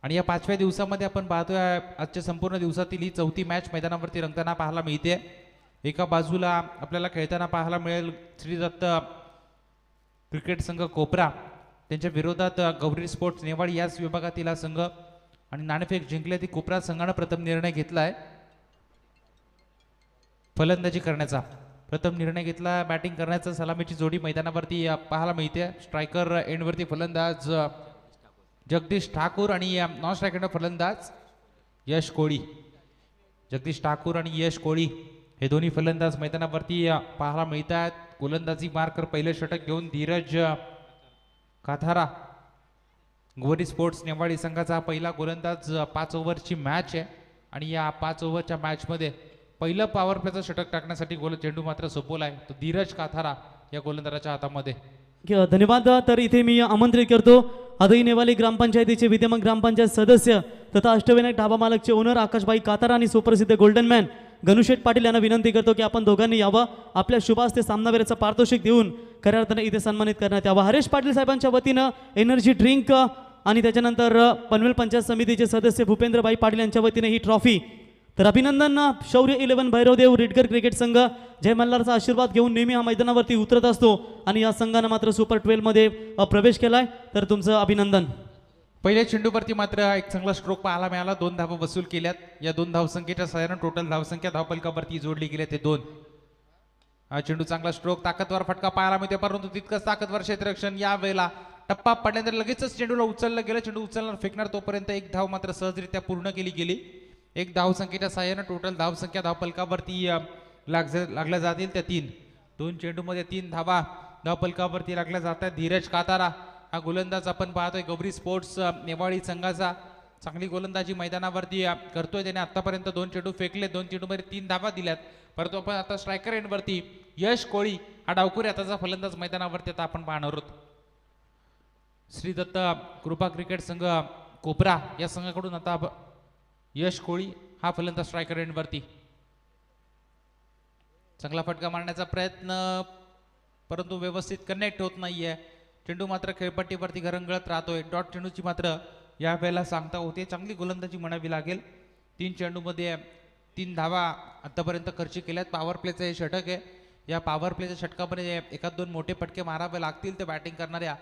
आणि या 5व्या दिवसामध्ये आपण पाहतोय आजच्या संपूर्ण दिवसातील ही चौथी मॅच मैदानावरती रंगताना पाहायला मिळते। एका बाजूला आपल्याला खेळताना पाहायला मिळेल श्री दत्त क्रिकेट संघ कोपरा, त्यांच्या विरोधात गौरी स्पोर्ट्स नेवाडी याच विभागातील हा संघ, आणि नाणेफेक जिंकले ती कोपरा संघाने प्रथम निर्णय घेतलाय फलंदाजी करण्याचा। प्रथम निर्णय घेतला बॅटिंग करण्याचा। सलामीची जोडी मैदानावरती पाहायला मिळते। स्ट्रायकर एंडवरती फलंदाज जगदीश ठाकूर आणि नॉन स्ट्रायकर फलंदाज यश कोळी। जगदीश ठाकूर आणि यश कोळी हे दोन्ही फलंदाज मैदानावरती पाहायला मिळतात। गोलंदाजी मार्कर पहिले षटक घेऊन धीरज काथारा, गोरी स्पोर्ट्स नेवाडी संघाचा पहिला गोलंदाज। 5 ओव्हरची मॅच आहे आणि या 5 ओव्हरच्या मॅचमध्ये पहिलं पॉवर प्लेचं षटक टाकण्यासाठी चेंडू मात्र सोपवला आहे तो धीरज काथारा या गोलंदाजाच्या हातामध्ये। धन्यवाद। तर इथे मी आमंत्रित करतो आदई नेवाली ग्रामपंचायतीचे विद्यमान ग्रामपंचायत सदस्य तथा अष्टविनायक ढाबा मालकचे ओनर आकाशभाई कातारा आणि सुप्रसिद्ध गोल्डन मॅन गणुशेठ पाटील यांना विनंती करतो की आपण दोघांनी यावं, आपल्या शुभास्ते सामनावीराचा पारितोषिक देऊन खऱ्या अर्थाने इथे सन्मानित करण्यात यावं। हरेश पाटील साहेबांच्या वतीनं एनर्जी ड्रिंक आणि त्याच्यानंतर पनवेल पंचायत समितीचे सदस्य भूपेंद्रभाई पाटील यांच्या वतीने ही ट्रॉफी। तर अभिनंदन शौर्य 11 भैरवदेव रिडगर क्रिकेट संघ जय मल्हारचा आशीर्वाद घेऊन नेहमी हा मैदानावरती उतरत असतो आणि या संघानं मात्र सुपर 12 मध्ये प्रवेश केलाय, तर तुमचं अभिनंदन। पहिल्या चेंडूवरती मात्र एक चांगला स्ट्रोक पाहायला मिळाला। 2 धावा वसूल केल्यात। या 2 धावसंख्येच्या सहाय्याने टोटल धावसंख्या धावफलकावरती जोडली गेली ते 2। हा चेंडू चांगला स्ट्रोक, ताकदवर फटका पाहायला मिळते, परंतु तितकंच ताकदवर क्षेत्ररक्षण। या वेळेला टप्पा पडल्यानंतर लगेचच चेंडूला उचललं गेलं। चेंडू उचलणार फेकणार तोपर्यंत एक धाव मात्र सहजरित्या पूर्ण केली गेली। एक धावसंख्येच्या सहाय्याने टोटल धावसंख्या धावफलकावरती लागल्या जातील त्या 3। 2 चेंडूमध्ये 3 धावा धावफलकावरती लागल्या जातात। धीरज कातारा हा गोलंदाज आपण पाहतोय गौरी स्पोर्ट्स नेवाडी संघाचा, चांगली गोलंदाजी मैदानावरती करतोय। त्याने आतापर्यंत 2 चेंडू फेकले, 2 चेंडूमध्ये 3 धावा दिल्यात, परंतु आपण आता स्ट्रायकर एंडवरती यश कोळी हा डावखुरी हाताचा फलंदाज मैदानावरती आता आपण पाहणार आहोत। श्री दत्त कृपा क्रिकेट संघ कोपरा या संघाकडून आता यश कोळी हा फलंदाज स्ट्रायकर एंडवरती। चांगला फटका मारण्याचा प्रयत्न, परंतु व्यवस्थित कनेक्ट होत नाहीये। चेंडू मात्र खेळपट्टीवरती घरंगळत राहतोय। डॉट चेंडूची मात्र या वेळेला सांगता होते। चांगली गोलंदाजी म्हणावी लागेल। 3 चेंडूमध्ये 3 धावा आतापर्यंत खर्च केल्यात। पॉवर प्लेचं हे षटक आहे। या पॉवर प्लेच्या षटकामध्ये 1-2 मोठे फटके मारावे लागतील ते बॅटिंग करणाऱ्या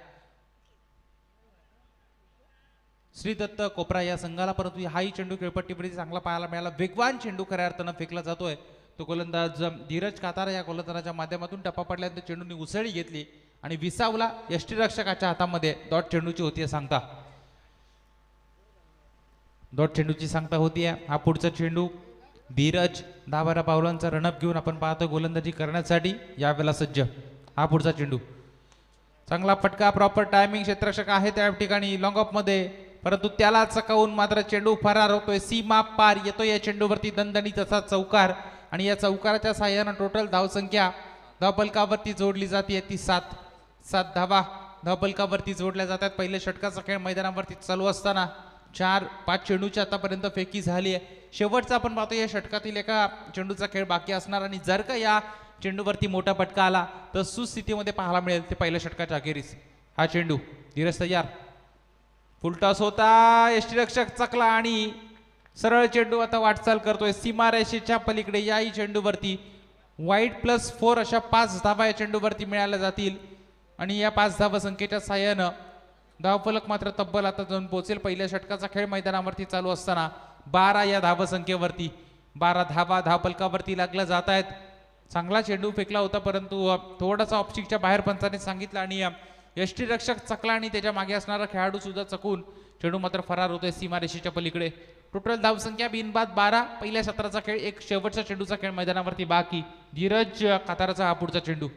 श्री दत्त कोपरा या संघाला, परंतु हाही चेंडू खेळपट्टीवरती चांगला पाहायला मिळाला। वेगवान चेंडू खऱ्या अर्थानं फेकला जातोय। तो गोलंदाज धीरज कातारा या गोलंदाजाच्या माध्यमातून टप्पा पडल्यानंतर चेंडूने उसळी घेतली आणि विसावला यष्टीरक्षकाच्या हातामध्ये। डॉट चेंडूची होती सांगता, डॉट चेंडूची सांगता होतीये। हा पुढचा चेंडू धीरज 10-12 पावलांचा रनअप घेऊन आपण पाहतोय गोलंदाजी करण्यासाठी यावेळेला सज्ज। हा पुढचा चेंडू चांगला फटका, प्रॉपर टायमिंग, क्षेत्ररक्षक आहे त्या ठिकाणी लॉंग ऑफ मध्ये, परंतु त्याला चकावून मात्र चेंडू फरार होतोय। सीमा पार येतोय या चेंडूवरती दणदणीत असा चौकार आणि या चौकाराच्या साहाय्याने टोटल धावसंख्या धावफलकावरती जोडली जाते ती 7 धावा धावफलकावरती जोडल्या जातात। पहिल्या षटकाचा खेळ मैदानावरती चालू असताना 4-5 चेंडूची आतापर्यंत फेकी झाली आहे। शेवटचा आपण पाहतो या षटकातील एका चेंडूचा खेळ बाकी असणार आणि जर का या चेंडूवरती मोठा फटका आला तर सुस्थितीमध्ये पाहायला मिळेल ते पहिल्या षटकाच्या अखेरीस। हा चेंडू धीरज तयार, फुलटॉस होता, यष्टीरक्षक चकला आणि सरळ चेंडू आता वाटचाल करतोय सीमारेषेच्या पलीकडे। याही चेंडूवरती वाईट +4 अशा 5 धावा या चेंडूवरती मिळाल्या जातील आणि या 5 धावा संख्येच्या साहाय्यानं धावफलक मात्र तब्बल आता जाऊन पोहोचेल। पहिल्या षटकाचा खेळ मैदानावरती चालू असताना 12 या धावसंख्येवरती 12 धावा धावफलकावरती लागल्या जात आहेत। चांगला चेंडू फेकला होता, परंतु थोडासा ऑप्स्टिकच्या बाहेर पंचाने सांगितलं आणि यष्टीरक्षक चकला आणि त्याच्या मागे असणारा खेळाडू सुद्धा चकून चेंडू मात्र फरार होतोय सीमारेषेच्या पलीकडे। टोटल धावसंख्या बिनबाद 12। पहिल्या सत्राचा खेळ, एक शेवटचा चेंडूचा खेळ मैदानावरती बाकी। धीरज काताराचा हा पुढचा चेंडू,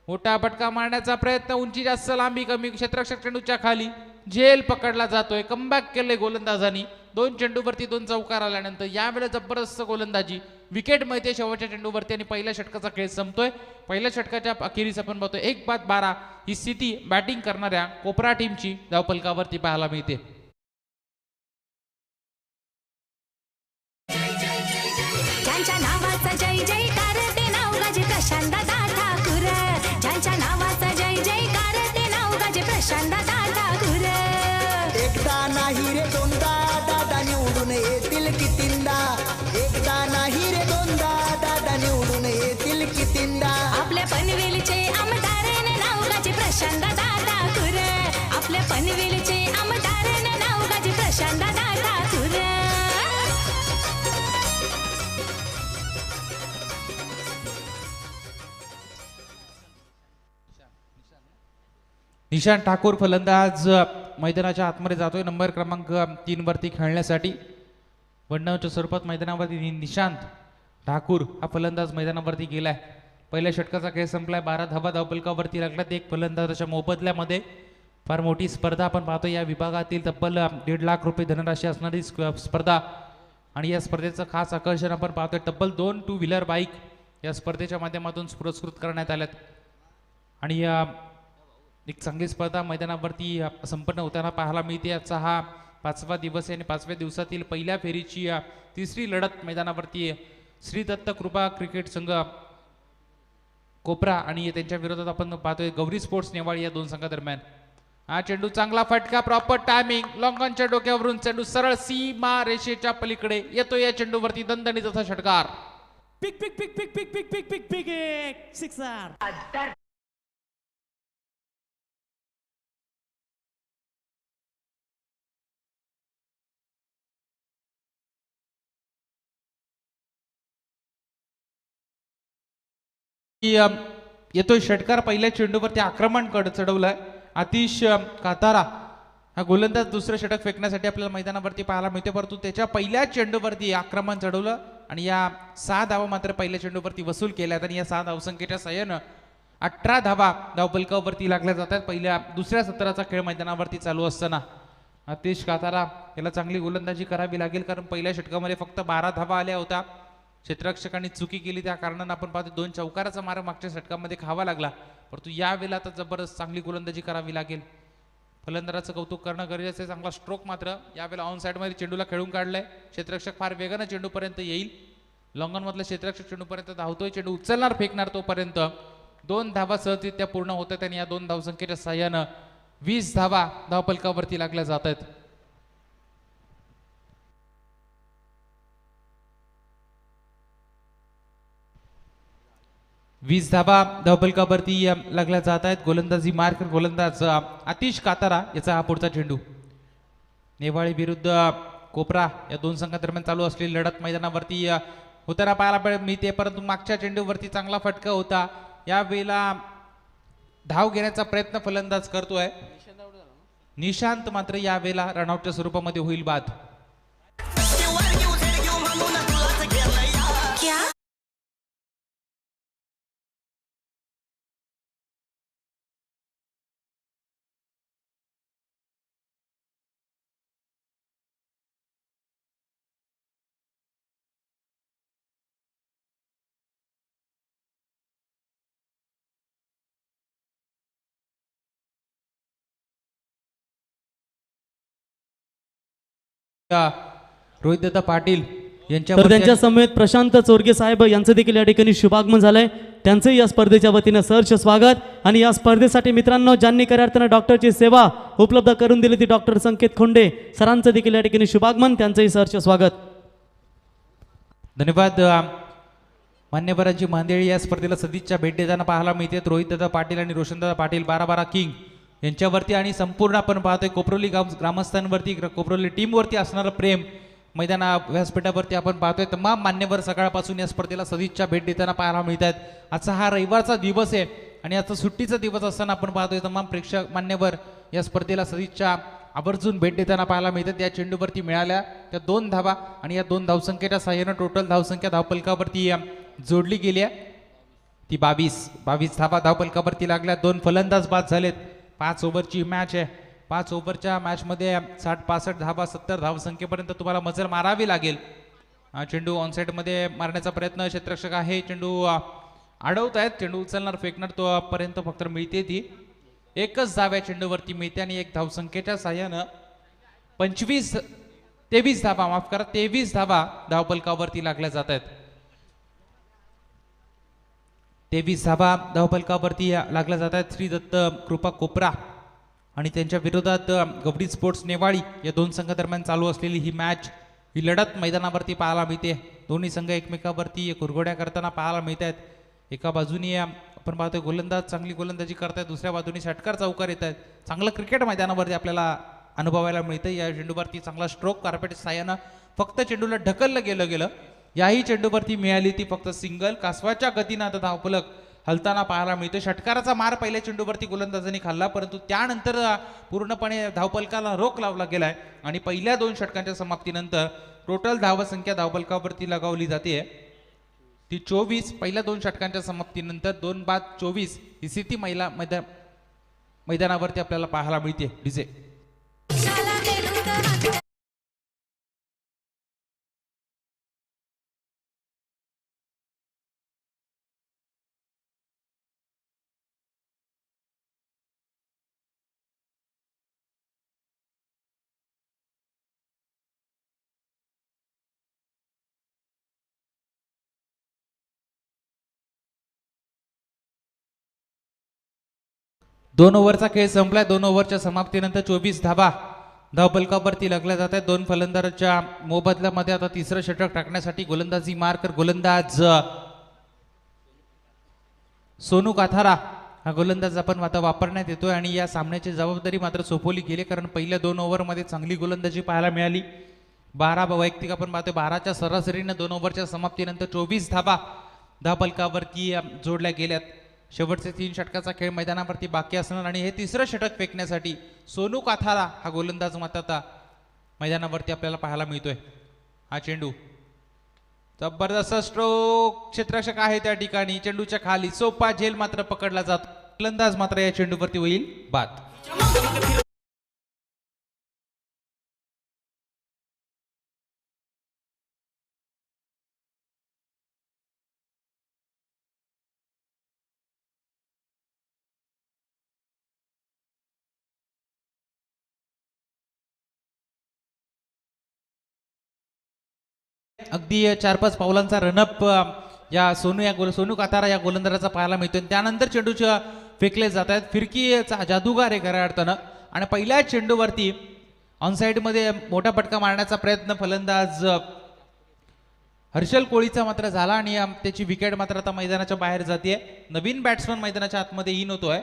मोठा फटका मारण्याचा प्रयत्न, उंची जास्त लांबी कमी, क्षेत्ररक्षक चेंडूच्या खाली, झेल पकडला जातोय। कमबॅक केले गोलंदाजांनी। 2 चेंडूवरती 2 चौकार आल्यानंतर यावेळेला जबरदस्त गोलंदाजी, विकेट मिळते शेवटच्या चेंडूवरती आणि पहिल्या षटकाचा खेळ संपतोय। पहिल्या षटकाच्या अखेरीस आपण पाहतोय 1-12 ही स्थिती बॅटिंग करणाऱ्या कोपरा टीमची धावफलकावरती पाहायला मिळते। ज्यांच्या नावाचा जय जयकार ते नाव गाजे प्रशांत ठाकूर, ज्यांच्या नावाचा जय जयकार ते नाव गाजे प्रशांत ठाकूर। एकदा नाही रे 2 प्रशांत दादा खुर आपल्या पनवेलचे आमदार न नाव गाजे प्रशांत दादा खुर निशांत ठाकूर फलंदाज मैदानाच्या आतमध्ये जातोय नंबर क्रमांक 3 वरती खेळण्यासाठी. वडनावच्या स्वरूपात मैदानावरती निशांत ठाकूर हा फलंदाज मैदानावरती गेलाय. पहिल्या षटकाचा खेळ संपलाय. 12 धावा धावफलकावरती लागल्यात. एक फलंदाजाच्या मोबदल्यामध्ये फार मोठी स्पर्धा आपण पाहतो. या विभागातील तब्बल 1.5 लाख रुपये धनराशी असणारी स्पर्धा आणि या स्पर्धेचं खास आकर्षण आपण पाहतोय. तब्बल 2 टू व्हीलर बाईक या स्पर्धेच्या माध्यमातून पुरस्कृत करण्यात आल्यात आणि एक चांगली स्पर्धा मैदानावरती संपन्न होताना पाहायला मिळते. आजचा हा 5वा दिवस आहे आणि 5व्या दिवसातील पहिल्या फेरीची तिसरी लढत मैदानावरती श्री दत्त कृपा क्रिकेट संघ कोपरा आणि त्यांच्या विरोधात आपण पाहतोय गौरी स्पोर्ट्स नेवाळी या दोन संघादरम्यान. हा चेंडू चांगला फटका, प्रॉपर टायमिंग, लॉंगॉनच्या डोक्यावरून चेंडू सरळ सीमा रेषेच्या पलीकडे येतो. या चेंडूवरती दणदणीत असा षटकार. पिक पिक पिक पिक पिक पिक पिक पिक पिक एक सिक्सर. येतोय षटकार. पहिल्या चेंडूवरती आक्रमण चढवलंय आतिश कातारा. हा गोलंदाज दुसरं षटक फेकण्यासाठी आपल्याला मैदानावरती पाहायला मिळते, परंतु त्याच्या पहिल्या चेंडूवरती आक्रमण चढवलं आणि या 6 धावा मात्र पहिल्या चेंडूवरती वसूल केल्यात आणि या 6 धावसंख्येच्या साह्यानं 18 धावा धावफलकावरती लागल्या जातात. दुसऱ्या सत्राचा खेळ मैदानावरती चालू असताना आतिश कातारा याला चांगली गोलंदाजी करावी लागेल, कारण पहिल्या षटकामध्ये फक्त 12 धावा आल्या होत्या. क्षेत्ररक्षकांनी चुकी केली, त्या कारणानं आपण पाहतो 2 चौकाराचा मार मागच्या षटकामध्ये खावा लागला, परंतु यावेळेला आता जबरदस्त चांगली गोलंदाजी करावी लागेल. फलंदाजाचं कौतुक करणं गरजेचं आहे. चांगला स्ट्रोक मात्र यावेळेला ऑन साईडमध्ये चेंडूला खेळून काढलाय. क्षेत्ररक्षक फार वेगानं चेंडूपर्यंत येईल. लॉंगॉन मधलं क्षेत्ररक्षक चेंडूपर्यंत धावतोय. चेंडू उचलणार फेकणार तोपर्यंत 2 धावा सहजरित्या पूर्ण होतात आणि या 2 धावसंख्येच्या साह्यानं 20 धावा धावफलकावरती लागल्या जात आहेत. वीस धावा धावफलकावरती लागल्या जात आहेत. गोलंदाजी मार्कर गोलंदाज आतिश कातारा याचा हा पुढचा चेंडू. नेवाळी विरुद्ध कोपरा या दोन संघादरम्यान चालू असलेली लढत मैदानावरती होताना पाहायला मिळते, परंतु मागच्या चेंडूवरती चांगला फटका होता. यावेळेला धाव घेण्याचा प्रयत्न फलंदाज करतोय. निशांत मात्र यावेळेला रनआउटच्या स्वरूपामध्ये होईल बाद. रोहितदादा पाटील तर त्यांच्या समेत प्रशांत चोरगे साहेब यांचं देखील या ठिकाणी शुभागमन झालंय. त्यांचंही या स्पर्धेच्या वतीनं सहर्ष स्वागत. आणि या स्पर्धेसाठी मित्रांनो ज्यांनी खऱ्या अर्थानं डॉक्टरची सेवा उपलब्ध करून दिली ती डॉक्टर संकेत खोंडे सरांचं देखील या ठिकाणी शुभागमन, त्यांचंही सहर्ष स्वागत. धन्यवाद. मान्यवरांची मांदेळी या स्पर्धेला सदिच्छा भेट देताना पाहायला मिळते. रोहितदादा पाटील आणि रोशनदादा पाटील 12-12 किंग यांच्यावरती आणि संपूर्ण आपण पाहतोय कोपरोली ग्रामस्थांवरती, कोपरोली टीमवरती असणारं प्रेम मैदाना व्यासपीठावरती आपण पाहतोय. तमाम मान्यवर सकाळपासून या स्पर्धेला सदिच्छा भेट देताना पाहायला मिळत आहेत. आजचा हा रविवारचा दिवस आहे आणि आजचा सुट्टीचा दिवस असताना आपण पाहतोय तमाम प्रेक्षक मान्यवर या स्पर्धेला सदिच्छा आवर्जून भेट देताना पाहायला मिळतात. या चेंडूवरती मिळाल्या त्या 2 धावा आणि या 2 धावसंख्येच्या साह्यानं टोटल धावसंख्या धावफलकावरती जोडली गेली आहे ती 22 धावा धावफलकावरती लागल्या. 2 फलंदाज बाद झालेत. 5 ओव्हरची मॅच आहे. 5 ओव्हरच्या मॅचमध्ये 60-65 धावा 70 धावसंख्येपर्यंत तुम्हाला मजल मारावी लागेल. चेंडू ऑनसाईडमध्ये मारण्याचा प्रयत्न क्षेत्ररक्षक आहे. चेंडू अडवत आहेत. चेंडू उचलणार फेकणार तोपर्यंत फक्त मिळते ती 1च धाव या चेंडूवरती मिळते आणि 1 धावसंख्येच्या साह्यानं 23 धावा माफ करा 23 धावा धावफलकावरती लागल्या जात आहेत. 23 धावा धावफलकावरती लागल्या जात आहेत. श्री दत्त कृपा कोपरा आणि त्यांच्या विरोधात गवडी स्पोर्ट्स नेवाळी या 2 संघादरम्यान चालू असलेली ही मॅच, ही लढत मैदानावरती पाहायला मिळते. दोन्ही संघ एकमेकावरती कुरघोड्या करताना पाहायला मिळत आहेत. एका बाजूने आपण पाहतोय गोलंदाज चांगली गोलंदाजी करतायत, दुसऱ्या बाजूने षटकार चौकार येत आहेत. चांगलं क्रिकेट मैदानावरती आपल्याला अनुभवायला मिळतं. या चेंडूवरती चांगला स्ट्रोक कार्पेट साह्यानं फक्त चेंडूला ढकललं गेलं. याही चेंडूवरती मिळाली ती फक्त सिंगल. कासवाच्या गतीनं आता धावफलक हलताना पाहायला मिळतो. षटकाराचा मार पहिल्या चेंडूवरती गोलंदाजांनी खाल्ला, परंतु त्यानंतर पूर्णपणे धावफलकाला रोख लावला गेलाय आणि पहिल्या 2 षटकांच्या समाप्तीनंतर टोटल धावसंख्या धावफलकावरती लगावली जाते ती 24. पहिल्या 2 षटकांच्या समाप्तीनंतर 2 बाद 24 ही स्थिती मैदानावरती आपल्याला पाहायला मिळते. डीजे शाला मेलून हात दोन ओव्हरचा खेळ संपलाय. 2 ओव्हरच्या समाप्तीनंतर 24 धाबा धावफलकावरती लागल्या जात आहेत. 2 फलंदाजांच्या मोबदल्यामध्ये आता तिसरं षटक टाकण्यासाठी गोलंदाजी मार्कर गोलंदाज सोनू काथारा हा गोलंदाज आपण आता वापरण्यात येतोय आणि या सामन्याची जबाबदारी मात्र सोपवली गेली, कारण पहिल्या 2 ओव्हरमध्ये चांगली गोलंदाजी पाहायला मिळाली. 12 वैयक्तिक आपण पाहतोय 12च्या सरासरीनं 2 ओव्हरच्या समाप्तीनंतर 24 धाबा धावफलकावरती जोडल्या गेल्यात. शेवटचे 3 षटकाचा खेळ मैदानावरती बाकी असणार आणि हे तिसरं षटक फेकण्यासाठी सोनू काथारा हा गोलंदाज मात्र आता मैदानावरती आपल्याला पाहायला मिळतोय. हा चेंडू जबरदस्त स्ट्रोक, क्षेत्ररक्षक आहे त्या ठिकाणी, चेंडूच्या खाली सोपा झेल मात्र पकडला जातो. गोलंदाज मात्र या चेंडूवरती होईल बाद. अगदी 4-5 पावलांचा रनअप या सोनू कातारा या गोलंदाजाचा पाहायला मिळतोय. त्यानंतर चेंडूच्या फेकले जात आहेत. फिरकीचा जादूगार आहे खऱ्या अर्थानं आणि पहिल्या चेंडूवरती ऑनसाईडमध्ये मोठा फटका मारण्याचा प्रयत्न फलंदाज हर्षल कोळीचा मात्र झाला आणि त्याची विकेट मात्र आता मैदानाच्या बाहेर जाते. नवीन बॅट्समन मैदानाच्या आतमध्ये इन होतोय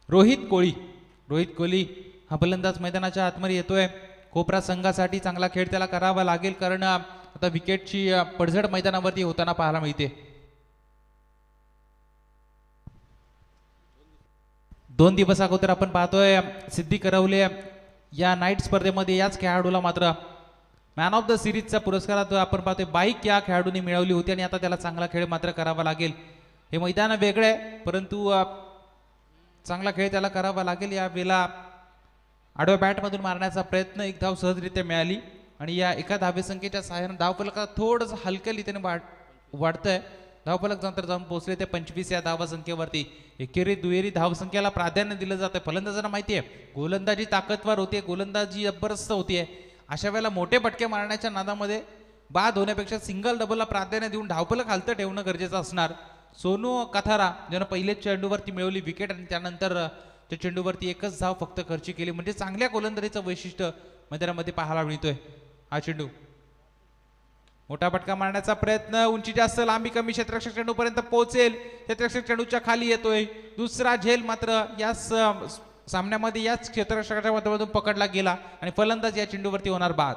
रोहित कोहली हा फलंदाज मैदानाच्या आतमध्ये येतोय. कोपरा संघासाठी चांगला खेळ त्याला करावा लागेल, कारण आता विकेटची पडझड मैदानावरती होताना पाहायला मिळते. 2 दिवस अगोदर आपण पाहतोय सिद्धी करवले या नाईट स्पर्धेमध्ये याच खेळाडूला मात्र मॅन ऑफ द सिरीजचा पुरस्कार आपण पाहतोय बाईक या खेळाडूने मिळवली होती आणि आता त्याला चांगला खेळ मात्र करावा लागेल. हे मैदान वेगळे आहे, परंतु चांगला खेळ त्याला करावा लागेल. या वेळेला आडव्या बॅटमधून मारण्याचा प्रयत्न, 1 धाव सहजरित्या मिळाली आणि या एका धावसंख्येच्या सहाय्याने धावफलकात थोडंसं हलक्या रीतीने वाढतंय. धावफलक नंतर जाऊन पोहोचले ते 25 या धावसंख्येवरती. एकेरी दुहेरी धावसंख्येला प्राधान्य दिलं जातं. फलंदाजांना माहिती आहे गोलंदाजी ताकदवर होते, गोलंदाजी जबरदस्त होतीये. अशा वेळेला मोठे फटके मारण्याच्या नादामध्ये बाद होण्यापेक्षा सिंगल डबलला प्राधान्य देऊन धावफलक हलतं ठेवणं गरजेचं असणार. सोनू काथारा ज्यानं पहिलेच चेंडूवरती मिळवली विकेट आणि त्यानंतर त्या चेंडूवरती 1च धाव फक्त खर्ची केली, म्हणजे चांगल्या गोलंदाजीचं वैशिष्ट्य मैदानामध्ये पाहायला मिळतोय. हा चेंडू मोठा फटका मारण्याचा प्रयत्न, उंची जास्त लांबी कमी, क्षेत्ररक्षक चेंडूपर्यंत पोहोचेल, क्षेत्ररक्षक चेंडूच्या खाली येतोय. दुसरा झेल मात्र या सामन्यामध्ये याच क्षेत्ररक्षकाच्या माध्यमातून पकडला गेला आणि फलंदाज या चेंडूवरती होणार बाद.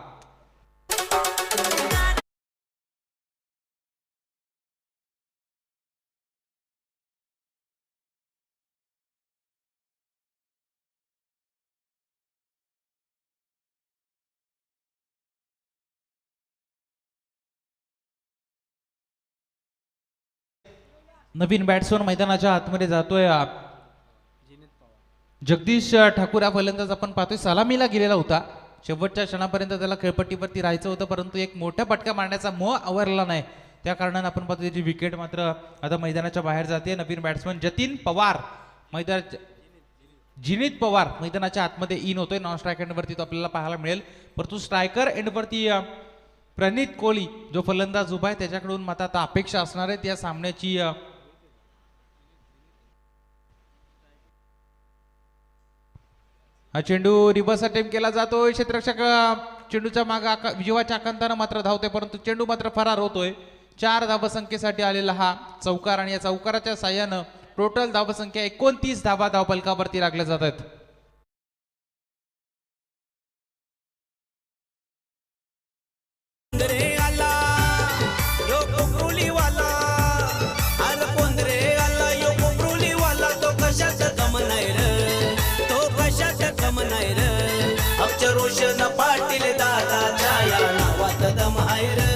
नवीन बॅट्समन मैदानाच्या आतमध्ये जातोय जगदीश ठाकूर हा फलंदाज आपण पाहतोय सलामीला गेलेला होता. शेवटच्या क्षणापर्यंत त्याला खेळपट्टीवरती राहायचं होतं, परंतु एक मोठा फटका मारण्याचा मोह आवरला नाही. त्या कारणाने आपण पाहतो त्याची विकेट मात्र आता मैदानाच्या बाहेर जाते. नवीन बॅट्समन जिनीत पवार मैदानाच्या आतमध्ये इन होतोय. नॉन स्ट्रायक एंडवरती तो आपल्याला पाहायला मिळेल, परंतु स्ट्रायकर एंडवरती प्रणित कोहली जो फलंदाज उभा आहे त्याच्याकडून मात्र आता अपेक्षा असणार आहे त्या सामन्याची. हा चेंडू रिव्हर्स अटेम्प्ट केला जातोय. क्षेत्ररक्षक चेंडूच्या मागे विजवाच्या आकांतानं मात्र धावतोय, परंतु चेंडू मात्र फरार होतोय. 4 धावसंख्येसाठी आलेला हा चौकार आणि या चौकाराच्या साह्यानं टोटल धावसंख्या 29 धावा धावफलकावरती लागल्या जात आहेत. पोंदरे आला यो कोपरुलीवाला अरे पोंदरे आला यो कोपरुलीवाला तो कशाचा कम नाही रे तो कशाचा कम नाही रे आमच्या रोशन पाटील दादाच्या या नावात दम आहे रे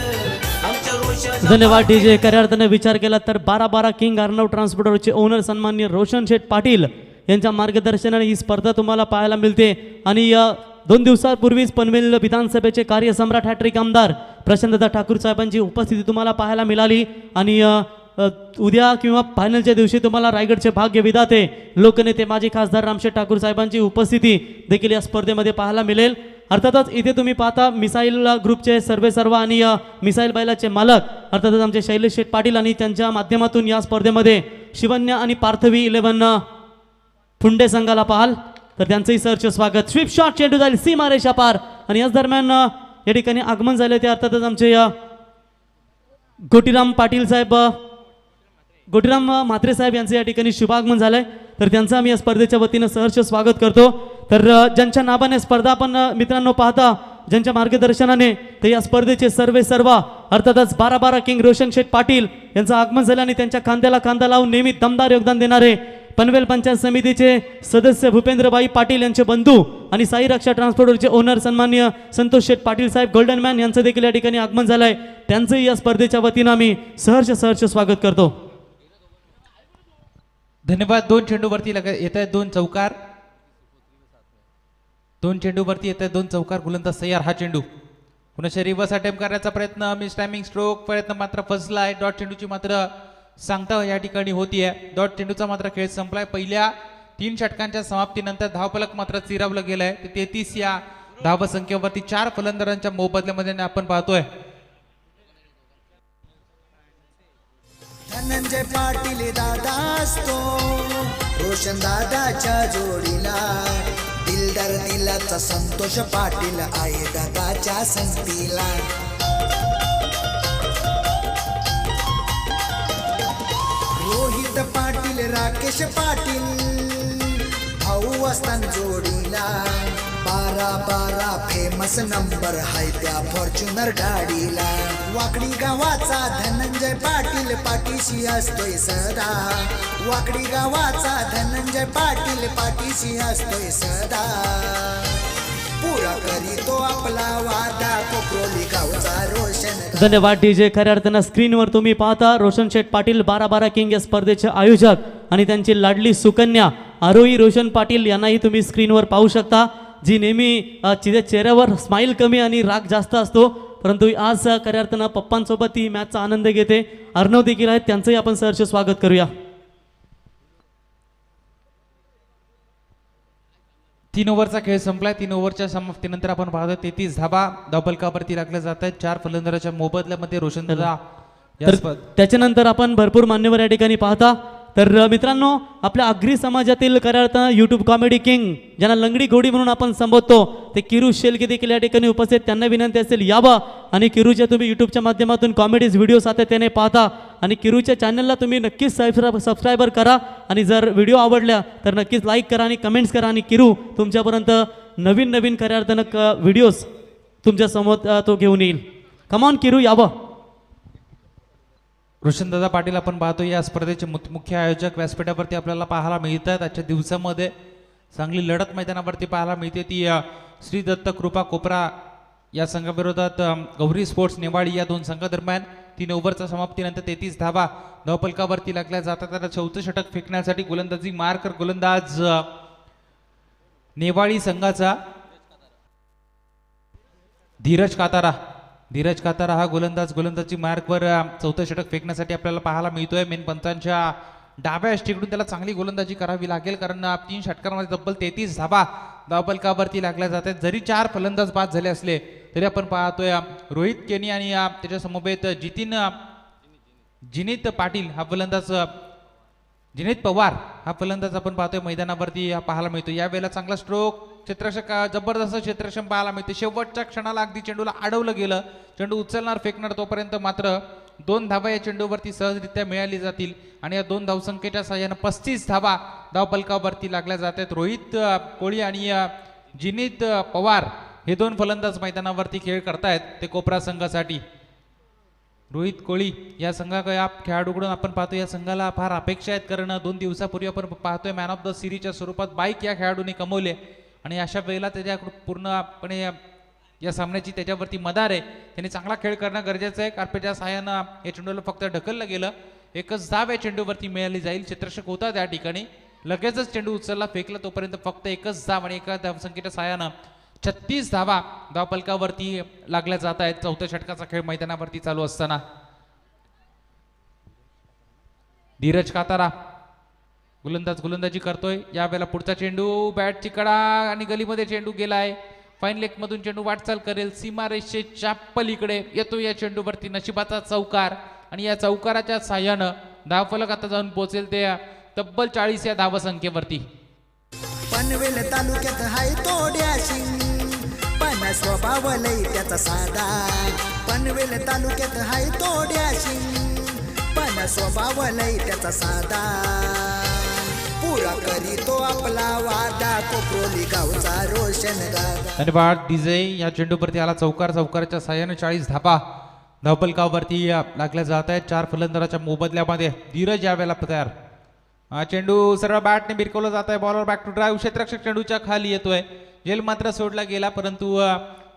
आमच्या रोशन धन्यवाद डीजे. खऱ्या अर्थाने विचार केला तर 12-12 किंग अर्णव ट्रान्सपोर्टरचे ओनर सन्माननीय रोशन शेठ पाटील यांच्या मार्गदर्शनाने ही स्पर्धा तुम्हाला पाहायला मिळते. आणि 2 दिवसापूर्वीच पनवेल विधानसभेचे कार्यसम्राट हॅट्रिक आमदार प्रशांतदा ठाकूर साहेबांची उपस्थिती तुम्हाला पाहायला मिळाली. आणि उद्या किंवा फायनलच्या दिवशी तुम्हाला रायगडचे भाग्य विधाते लोकनेते माजी खासदार रामशेठ ठाकूर साहेबांची उपस्थिती देखील या स्पर्धेमध्ये पाहायला मिळेल. अर्थातच इथे तुम्ही पाहता मिसाईल ग्रुपचे सर्व आणि मिसाईल बैलाचे मालक अर्थातच आमचे शैलेश शेठ पाटील आणि त्यांच्या माध्यमातून या स्पर्धेमध्ये शिवन्या आणि पार्थवी 11 फुंडे संघाला पाहाल तर त्यांचंही सहर्ष स्वागत. स्वीप शॉट चेंडू जाईल सीमारेषा पार. आणि याच दरम्यान या ठिकाणी आगमन झाले ते अर्थातच आमचे गोटीराम पाटील साहेब गोटीराम म्हात्रे साहेब यांचं या ठिकाणी शुभागमन झालंय तर त्यांचं आम्ही या स्पर्धेच्या वतीनं सहर्ष स्वागत करतो. तर ज्यांच्या नावाने स्पर्धा आपण मित्रांनो पाहता ज्यांच्या मार्गदर्शनाने ते या स्पर्धेचे सर्व अर्थातच 12-12 किंग रोशन शेठ पाटील यांचं आगमन झालं आणि त्यांच्या खांद्याला खांदा लावून नेहमी दमदार योगदान देणारे पनवेल पंचायत समितीचे सदस्य भूपेंद्रबाई पाटील यांचे बंधू आणि साई रक्षा ट्रान्सपोर्टरचे ओनर सन्माननीय संतोष शेठ पाटील साहेब गोल्डन मॅन यांचं देखील या ठिकाणी आगमन झालंय. त्यांचंही या स्पर्धेच्या वतीनं आम्ही सहर्ष स्वागत करतो. धन्यवाद. 2 चेंडूवरती येत आहेत 2 चौकार. 2 चेंडूवरती येत आहेत 2 चौकार. गोलंदाज तयार. हा चेंडू पुन्हा रिव्हर्स अटेम्प्ट करण्याचा प्रयत्न मिस टायमिंग स्ट्रोक प्रयत्न मात्र फसलाय. डॉट चेंडूची मात्र सांगता या ठिकाणी होतीये. डॉट चेंडूचा मात्र खेळ संपलाय. पहिल्या 3 षटकांच्या समाप्तीनंतर धावफलक मात्र चिरावलं गेलंय. 33 या धावसंख्येवरती 4 फलंदाजांच्या मोबदल्यामध्ये आपण पाहतोय. धनंजय पाटील दादा असतो रोशन दादाच्या जोडीला दिलदार दिलाचा संतोष पाटील आहे दादाच्या संगतीला. रोहित पाटील राकेश पाटील भाऊ असताना जोडीला 12-12 फेमस नंबर हाय त्या फॉर्च्युनर गाडीला. वाकडी गावाचा धनंजय पाटील पाठीशी असतोय सदा वाकडी गावाचा धनंजय पाटील पाठीशी असतोय सदा. पुरा करीतो आपला वादा कोपरोली गावचा रोशन. धन्यवाद डीजे. खऱ्या अर्थानं स्क्रीनवर तुम्ही पाहता रोशन शेठ पाटील 12-12 किंग या स्पर्धेचे आयोजक आणि त्यांची लाडली सुकन्या आरोही रोशन पाटील यांनाही तुम्ही स्क्रीनवर पाहू शकता जी नेहमी चेहऱ्यावर स्माईल कमी आणि राग जास्त असतो परंतु आज खऱ्या अर्थानं पप्पांसोबत ती मॅचचा आनंद घेते. अर्णव देखील आहेत त्यांचंही आपण सहर्ष स्वागत करूया. 3 ओव्हरचा खेळ संपलाय. 3 ओव्हरच्या समाप्तीनंतर आपण पाहतो 33 धावा धावफलकावरती लागल्या जात आहेत. 4 फलंदाजांच्या मोबदल्यामध्ये रोशन दादा तर त्याच्यानंतर आपण भरपूर मान्यवर या ठिकाणी पाहता. तर मित्रांनो आपल्या आगरी समाजातील खऱ्या अर्थानं यूट्यूब कॉमेडी किंग ज्यांना लंगडी घोडी म्हणून आपण संबोधतो ते किरू शेलके देखील या ठिकाणी उपस्थित. त्यांना विनंती असेल यावं आणि किरूच्या तुम्ही यूट्यूबच्या माध्यमातून कॉमेडीज व्हिडिओ सातत्याने पाहता आणि किरूच्या चॅनलला तुम्ही नक्कीच सबस्क्रायबर करा आणि जर व्हिडिओ आवडल्या तर नक्कीच लाईक करा आणि कमेंट्स करा आणि किरू तुमच्यापर्यंत नवीन खऱ्या अर्थानं व्हिडिओज तुमच्यासमोर तो घेऊन येईल. कमॉन किरू यावं. रोशनदादा पाटील आपण पाहतो या स्पर्धेचे मुख्य आयोजक व्यासपीठावरती आपल्याला पाहायला मिळतात. आजच्या दिवसामध्ये चांगली लढत मैदानावरती पाहायला मिळते ती श्री दत्त कृपा कोपरा या संघाविरोधात गौरी स्पोर्ट्स नेवाडी या 2 संघादरम्यान. 3 ओव्हरच्या समाप्तीनंतर 33 धावा धावफलकावरती लागल्या जातात. त्याला 4थं षटक फेकण्यासाठी गोलंदाजी मार्कर गोलंदाज नेवाडी संघाचा धीरज कातारा हा गोलंदाजी मार्कवर 4थं षटक फेकण्यासाठी आपल्याला पाहायला मिळतोय. मेन पंचांच्या डाव्या अष्टीकडून त्याला चांगली गोलंदाजी करावी लागेल कारण 3 षटकांमध्ये तब्बल 33 धावा धावफलकावरती लागल्या जातात. जरी 4 फलंदाज बाद झाले असले तरी आपण पाहतोय रोहित केनी आणि त्याच्या समवेत जिनीत पाटील हा फलंदाज जिनीत पवार हा फलंदाज आपण पाहतोय मैदानावरती पाहायला मिळतो. यावेळेला चांगला स्ट्रोक क्षेत्ररक्षक जबरदस्त क्षेत्ररक्षण पाहायला मिळते. शेवटच्या क्षणाला अगदी चेंडूला अडवलं गेलं. चेंडू उचलणार फेकणार तोपर्यंत मात्र 2 धावा या चेंडूवरती सहजरित्या मिळाली जातील आणि या 2 धावसंख्येच्या साहाय्यानं 35 धावा धावफलकावरती लागल्या जात आहेत. रोहित कोळी आणि जिनीत पवार हे 2 फलंदाज मैदानावरती खेळ करतायत ते कोपरा संघासाठी. रोहित कोळी या या खेळाडूकडून आपण पाहतो या संघाला फार अपेक्षा आहेत, कारण 2 दिवसापूर्वी आपण पाहतोय मॅन ऑफ द सिरीजच्या स्वरूपात बाईक या खेळाडूने कमवले आणि अशा वेळेला त्याच्या पूर्णपणे या सामन्याची त्याच्यावरती मदार आहे. त्यांनी चांगला खेळ करणं गरजेचं आहे. कार्पेटच्या साहाय्यानं या चेंडूला फक्त ढकललं गेलं. एकच धाव या चेंडूवरती मिळाली जाईल. क्षेत्ररक्षक होता त्या ठिकाणी, लगेचच चेंडू उचलला फेकला तोपर्यंत फक्त एकच धाव आणि एका धावसंख्येच्या साहाय्यानं 36 धावा धावफलकावरती लागल्या जात आहेत. चौथ्या षटकाचा खेळ मैदानावरती चालू असताना धीरज कातारा गोलंदाजी करतोय. यावेळेला पुढचा चेंडू बॅटची कडा आणि गलीमध्ये चेंडू गेलाय. फाईन लेग मधून चेंडू वाटचाल करेल, सीमारेषेच्या पलीकडे येतो या चेंडूवरती नशिबाचा चौकार आणि या चौकाराच्या साह्यानं धावफलक आता जाऊन पोहोचेल ते तब्बल 40 या धावसंख्येवरती. पनवेल तालुक्यात हाय तो डॅशिंग, पण स्वभाव लई त्याचा साधा. पनवेल तालुक्यात हाय तो डॅशिंग, पण स्वभाव लई त्याचा साधा. पुरा करीतो आपला वादा, कोपरोली गावचा रोशन गादा. धन्यवाद डीजे. या चेंडूवरती आला चौकार. चौकाराच्या साह्याने 40 धावा धावफलकावरती लागल्या जात आहेत. 4 फलंदाजाच्या मोबदल्यामध्ये धीरज यावेळेला तयार. हा चेंडू सरळ बॅटने भिरकवला जात आहे. Bowler back to drive. क्षेत्ररक्षक चेंडूच्या खाली येतोय. झेल मात्र सोडला गेला, परंतु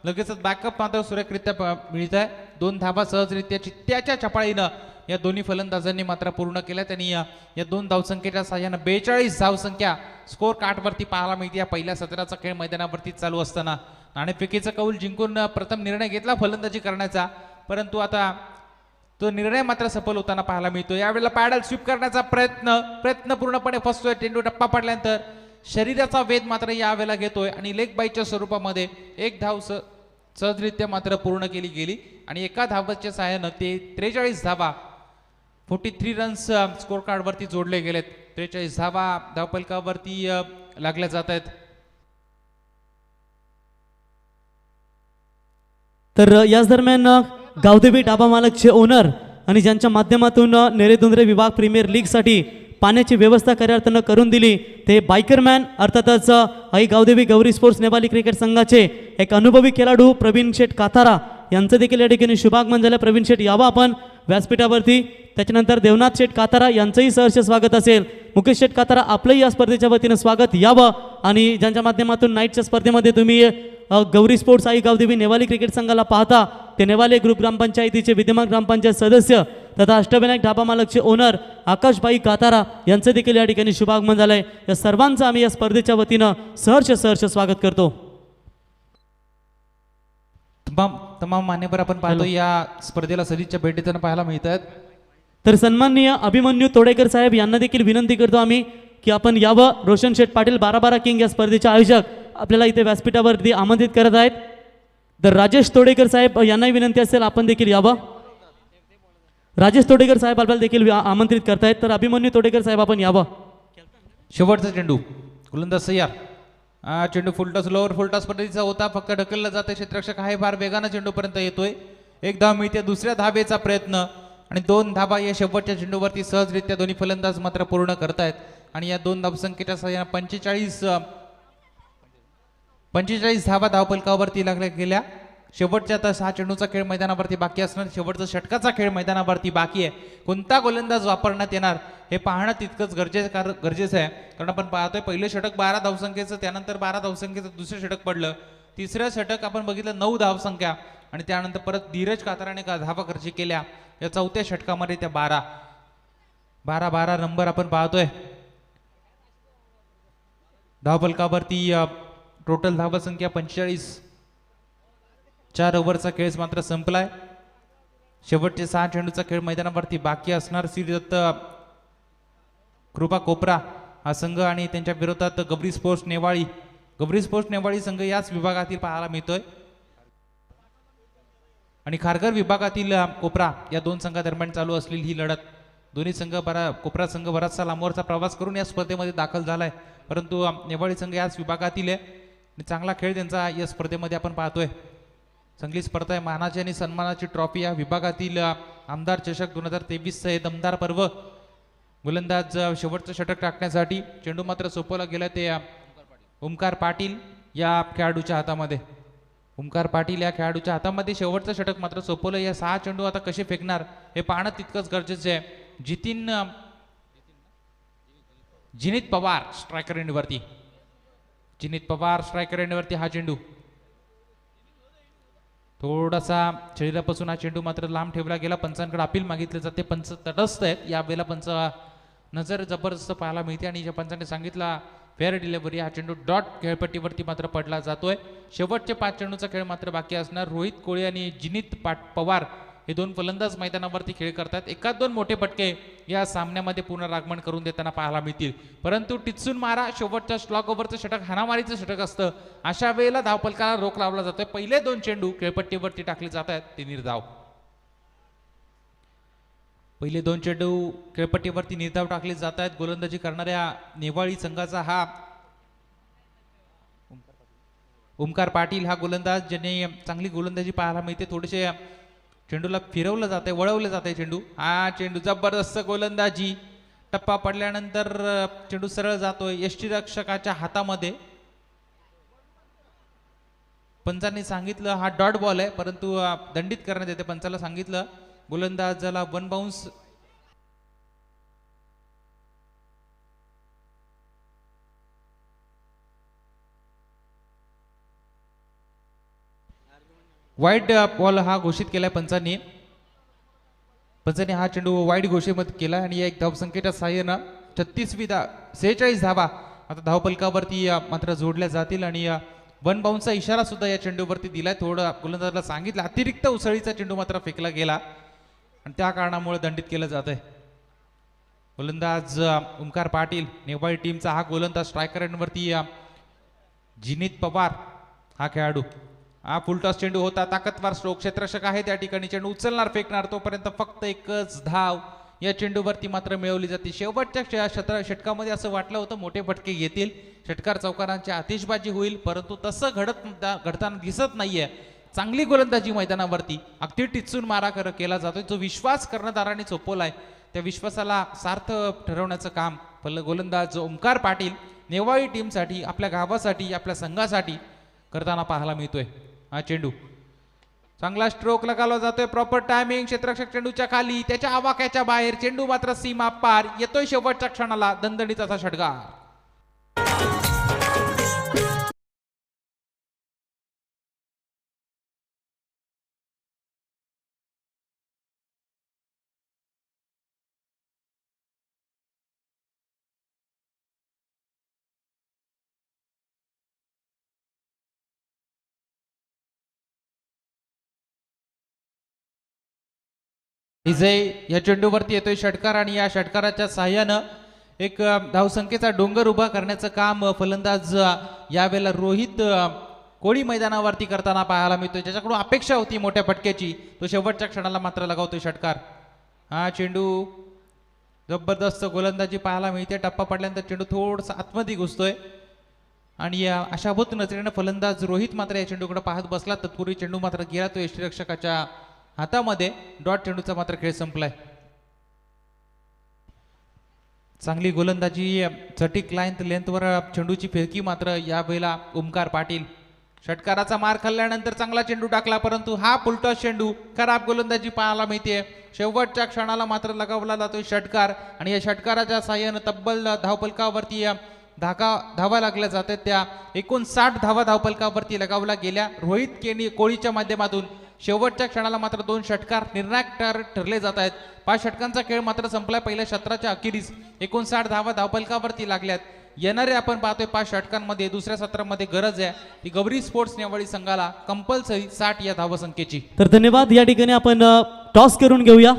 लगेचच बॅकअप मात्र सुरेखरित्या मिळत आहे. 2 धावा सहजरित्या चित्त्याच्या चपाळीनं या दोन्ही फलंदाजांनी मात्र पूर्ण केल्या. त्यांनी या 2 धावसंख्येच्या साह्यानं 42 धावसंख्या स्कोर कार्डवरती पाहायला मिळते. या पहिल्या सत्राचा खेळ मैदानावरती चालू असताना नाणेफेकीचा कौल जिंकून प्रथम निर्णय घेतला फलंदाजी करण्याचा, परंतु आता तो निर्णय मात्र सफल होताना पाहायला मिळतो. यावेळेला पॅडल स्वीप करण्याचा प्रयत्न पूर्णपणे फसतोय. चेंडू टप्पा पडल्यानंतर शरीराचा वेध मात्र यावेळेला घेतोय आणि लेग बाईच्या स्वरूपामध्ये 1 धाव सहजरित्या मात्र पूर्ण केली गेली आणि एका धावाच्या सहाय्यानं ते 43 धावा 43 रन्स स्कोर कार्डवरती जोडले गेलेत. 43 धावा धावफलकावरती लागल्या जात आहेत. तर याच दरम्यान गावदेवी डाबा मालकचे ओनर आणि ज्यांच्या माध्यमातून नेरेदुंद्रे विभाग प्रीमियर लीगसाठी पाण्याची व्यवस्था खऱ्या करून दिली ते बायकरमॅन अर्थातच आई गावदेवी गौरी स्पोर्ट्स नेवाली क्रिकेट संघाचे एक अनुभवी खेळाडू प्रवीण शेठ कातारा यांचं देखील या ठिकाणी शुभागमन झालं. प्रवीण शेठ यावा आपण व्यासपीठावरती. त्याच्यानंतर देवनाथ शेठ कातारा यांचंही सहर्ष स्वागत असेल. मुकेश शेठ कातारा आपलंही या स्पर्धेच्या वतीनं स्वागत यावं आणि ज्यांच्या माध्यमातून नाईटच्या स्पर्धेमध्ये तुम्ही Gauri sports I Gavdevi नेवाली cricket संघाला पाहता ते नेवाले ग्रुप ग्रामपंचायतीचे विद्यमान ग्रामपंचायत सदस्य तथा अष्टविनायक ढाबा मालकचे ओनर आकाशभाई कातारा यांचं देखील या ठिकाणी शुभागमन झालंय. या सर्वांचं आम्ही या स्पर्धेच्या वतीनं सहर्ष स्वागत करतो. तमाम मान्यवर आपण पाहतो या स्पर्धेला सदिच्छा भेट देताना पाहायला मिळतात. तर सन्माननीय अभिमन्यू तोडेकर साहेब यांना देखील विनंती करतो आम्ही की आपण यावं. रोशन शेठ पाटील 12-12 किंग या स्पर्धेचे आयोजक आपल्याला इथे व्यासपीठावरती आमंत्रित करत आहेत. तर राजेश तोडेकर साहेब यांनाही विनंती असेल आपण देखील यावं. राजेश तोडेकर साहेब आपल्याला देखील आमंत्रित करतायत. तर अभिमन्यू तोडेकर साहेब आपण यावं. शेवटचा चेंडू गोलंदाज सय्यार. चेंडू फुलटॉस लोअर फुलटॉस पद्धतीचा होता, फक्त ढकलला जाते. क्षेत्ररक्षक आहे फार वेगानं चेंडूपर्यंत येतोय. 1 धाव मिळते. दुसऱ्या धावेचा प्रयत्न आणि 2 धावा या शेवटच्या चेंडूवरती सहजरित्या दोन्ही फलंदाज मात्र पूर्ण करतायत आणि या 2 धावसंख्येच्या सहाय्याने 45 धावा धावफलकावरती लागल्या गेल्या. शेवटच्या आता 6 चेंडूचा खेळ मैदानावरती बाकी असणार. शेवटचा षटकाचा खेळ मैदानावरती बाकी आहे. कोणता गोलंदाज वापरण्यात येणार हे पाहणं तितकंच गरजेचं आहे, कारण आपण पाहतोय पहिलं षटक 12 धावसंख्येचं, त्यानंतर 12 धावसंख्येचं दुसरं षटक पडलं. तिसरं षटक आपण बघितलं 9 धावसंख्या आणि त्यानंतर परत धीरज काताराने धावा खर्ची केल्या. या चौथ्या षटकामध्ये त्या 12 नंबर आपण पाहतोय. धावफलकावरती टोटल धावसंख्या 45. 4 ओव्हरचा खेळ मात्र संपलाय. शेवटचे 6 चेंडूचा खेळ मैदानावरती बाकी असणार. श्रीदत्त कृपा कोपरा हा संघ आणि त्यांच्या विरोधात गौरी स्पोर्ट्स नेवाळी संघ याच विभागातील पाहायला मिळतोय आणि खारघर विभागातील कोपरा या 2 संघादरम्यान चालू असलेली ही लढत. दोन्ही संघ कोपरा संघ बराचसा लांबवरचा प्रवास करून या स्पर्धेमध्ये दाखल झालाय, परंतु नेवाळी संघ याच विभागातील आहे आणि चांगला खेळ त्यांचा या स्पर्धेमध्ये आपण पाहतोय. चांगली स्पर्धा आहे. मानाची आणि सन्मानाची ट्रॉफी या विभागातील आमदार चषक 2023 हे दमदार पर्व. गोलंदाज शेवटचं षटक टाकण्यासाठी चेंडू मात्र सोपवला गेला ते ओमकार पाटील या खेळाडूच्या हातामध्ये. ओमकार पाटील या खेळाडूच्या हातामध्ये शेवटचं षटक मात्र सोपवलं. या 6 चेंडू आता कसे फेकणार हे पाहणं तितकंच गरजेचं आहे. जिनीत पवार स्ट्रायकर एंडवरती. जिनीत पवार स्ट्रायकर एंडवरती हा चेंडू थोडासा शरीरापासून हा चेंडू मात्र लांब ठेवला गेला. पंचांकडे अपील मागितले जाते. पंच तटस्थ आहेत. यावेळेला पंच नजर जबरदस्त पाहायला मिळते आणि ज्या पंचाने सांगितला फेअर डिलिव्हरी हा चेंडू डॉट खेळपट्टीवरती मात्र पडला जातोय. शेवटचे 5 चेंडूचा खेळ मात्र बाकी असणार. रोहित कोळी आणि जिनीत पवार हे 2 फलंदाज मैदानावरती खेळ करतात. 1-2 मोठे फटके या सामन्यामध्ये पुनरागमन करून देताना पाहायला मिळतील. परंतु टिचून मारा शेवटच्या स्लॉग ओव्हरचं षटक हाणामारीचं षटक असतं. अशा वेळेला धावफलकाला रोख लावला जातोय. पहिले 2 चेंडू खेळपट्टीवरती टाकले जात आहेत ते निर्धाव. पहिले 2 चेंडू खेळपट्टीवरती निर्धाव टाकले जात आहेत. गोलंदाजी करणाऱ्या नेवाळी संघाचा हा ओमकार पाटील हा गोलंदाज ज्याने चांगली गोलंदाजी पाहायला मिळते. थोडेसे चेंडूला फिरवलं जाते, वळवलं जाते चेंडू. हा चेंडू जबरदस्त गोलंदाजी. टप्पा पडल्यानंतर चेंडू सरळ जातोय यष्टीरक्षकाच्या हातामध्ये. पंचांनी सांगितलं हा डॉट बॉल आहे परंतु दंडित करण्यात येते. पंचाला सांगितलं गोलंदाजाला 1 बाउन्स. वाईड बॉल हा घोषित केलाय पंचांनी. हा चेंडू वाईड घोषित केला आणि या 1 धावसंख्येच्या साहाय्यानं 46 धावा आता धावपलकावरती मात्र जोडल्या जातील आणि 1 बाउन्सचा इशारा सुद्धा या चेंडूवरती दिलाय. थोडं गोलंदाजाला सांगितलं अतिरिक्त उसळीचा चेंडू मात्र फेकला गेला आणि त्या कारणामुळे दंडित केलं जात आहे. गोलंदाज ओमकार पाटील नेवाळी टीमचा हा गोलंदाज. स्ट्रायकर एंडवरती जिनीत पवार हा खेळाडू. हा फुलटॉस चेंडू होता. ताकदवार स्ट्रोक क्षेत्ररक्षक आहे त्या ठिकाणी. चेंडू उचलणार फेकणार तोपर्यंत फक्त 1च धाव या चेंडूवरती मात्र मिळवली जाते. शेवटच्या षटकामध्ये असं वाटलं होतं मोठे फटके घेतील, षटकार चौकारांची आतिषबाजी होईल परंतु तसं घडताना दिसत नाहीये. चांगली गोलंदाजी मैदानावरती अगदी टिचून मारा केला जातोय. जो विश्वास कर्णधारांनी सोपवलाय त्या विश्वासाला सार्थ ठरवण्याचं काम गोलंदाज ओमकार पाटील नेवाळी टीमसाठी, आपल्या गावासाठी, आपल्या संघासाठी करताना पाहायला मिळतोय. हा चेंडू चांगला स्ट्रोक लगावला जातोय. Proper timing. क्षेत्ररक्षक चेंडूच्या खाली, त्याच्या आवाक्याच्या बाहेर. चेंडू मात्र सीमा पार. येतोय शेवटच्या क्षणाला दणदणीत असा षटकार. विजय या चेंडूवरती येतोय षटकार आणि या षटकाराच्या साहाय्यानं एक धावसंख्येचा डोंगर उभा करण्याचं काम फलंदाज यावेळेला रोहित कोळी मैदानावरती करताना पाहायला मिळतोय. ज्याच्याकडून अपेक्षा होती मोठ्या फटक्याची तो शेवटच्या क्षणाला मात्र लगावतोय षटकार. हा चेंडू जबरदस्त गोलंदाजी पाहायला मिळते. टप्पा पडल्यानंतर चेंडू थोडासा आतमध्ये घुसतोय आणि या आशाभूत नजरेनं फलंदाज रोहित मात्र या चेंडूकडे पाहत बसला. तत्पूर्वी चेंडू मात्र गेला तो यष्टीरक्षकाच्या हातामध्ये. डॉट चेंडूचा मात्र खेळ संपलाय. चांगली गोलंदाजी सटीक लेंथवर चेंडूची फिरकी मात्र यावेळेला ओमकार पाटील. षटकाराचा मार खाल्ल्यानंतर चांगला चेंडू टाकला परंतु हा फुलटॉस चेंडू. खराब गोलंदाजी पाहायला मिळते. शेवटच्या क्षणाला मात्र लगावला जातोय षटकार आणि या षटकाराच्या साहाय्यानं तब्बल धावपलकावरती धावा लागल्या जातात. त्या 59 धावा धावपलकावरती लगावल्या गेल्या. रोहित कोळीच्या माध्यमातून शेवटच्या क्षणाला मात्र 2 षटकार निर्णायक ठरले जात आहेत. 5 षटकांचा खेळ मात्र संपलाय. पहिल्या सत्राच्या अखेरीस 59 धावा धावपलकावरती लागल्यात. येणारे आपण पाहतोय 5 षटकांमध्ये दुसऱ्या सत्रामध्ये गरज आहे ती गौरी स्पोर्ट्स नेवाळी संघाला कंपल्सरी 60 या धावसंख्येची. तर धन्यवाद. या ठिकाणी आपण टॉस करून घेऊया.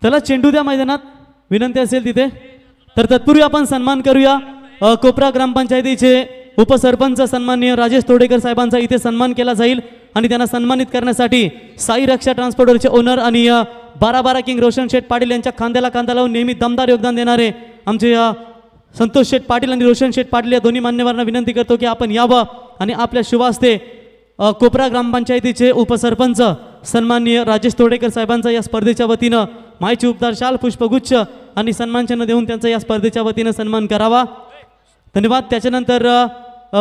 त्याला चेंडू द्या मैदानात विनंती असेल तिथे. तर तत्पूर्वी आपण सन्मान करूया. कोपरा ग्रामपंचायतीचे उपसरपंच सन्माननीय राजेश तोडेकर साहेबांचा इथे सन्मान केला जाईल. आणि त्यांना सन्मानित करण्यासाठी साई रक्षा ट्रान्सपोर्टरचे ओनर आणि 12 किंग रोशन शेठ पाटील यांच्या खांद्याला खांदा लावून नेहमी दमदार योगदान देणारे आमचे संतोष शेठ पाटील आणि रोशन शेठ पाटील या दोन्ही मान्यवरांना विनंती करतो की आपण यावं आणि आपल्या शुभ हस्ते कोपरा ग्रामपंचायतीचे उपसरपंच सन्माननीय राजेश तोडेकर साहेबांचा या स्पर्धेच्या वतीनं माहिती उपदार शाल पुष्पगुच्छ आणि सन्मानचिन्ह देऊन त्यांचा या स्पर्धेच्या वतीनं सन्मान करावा. धन्यवाद. त्याच्यानंतर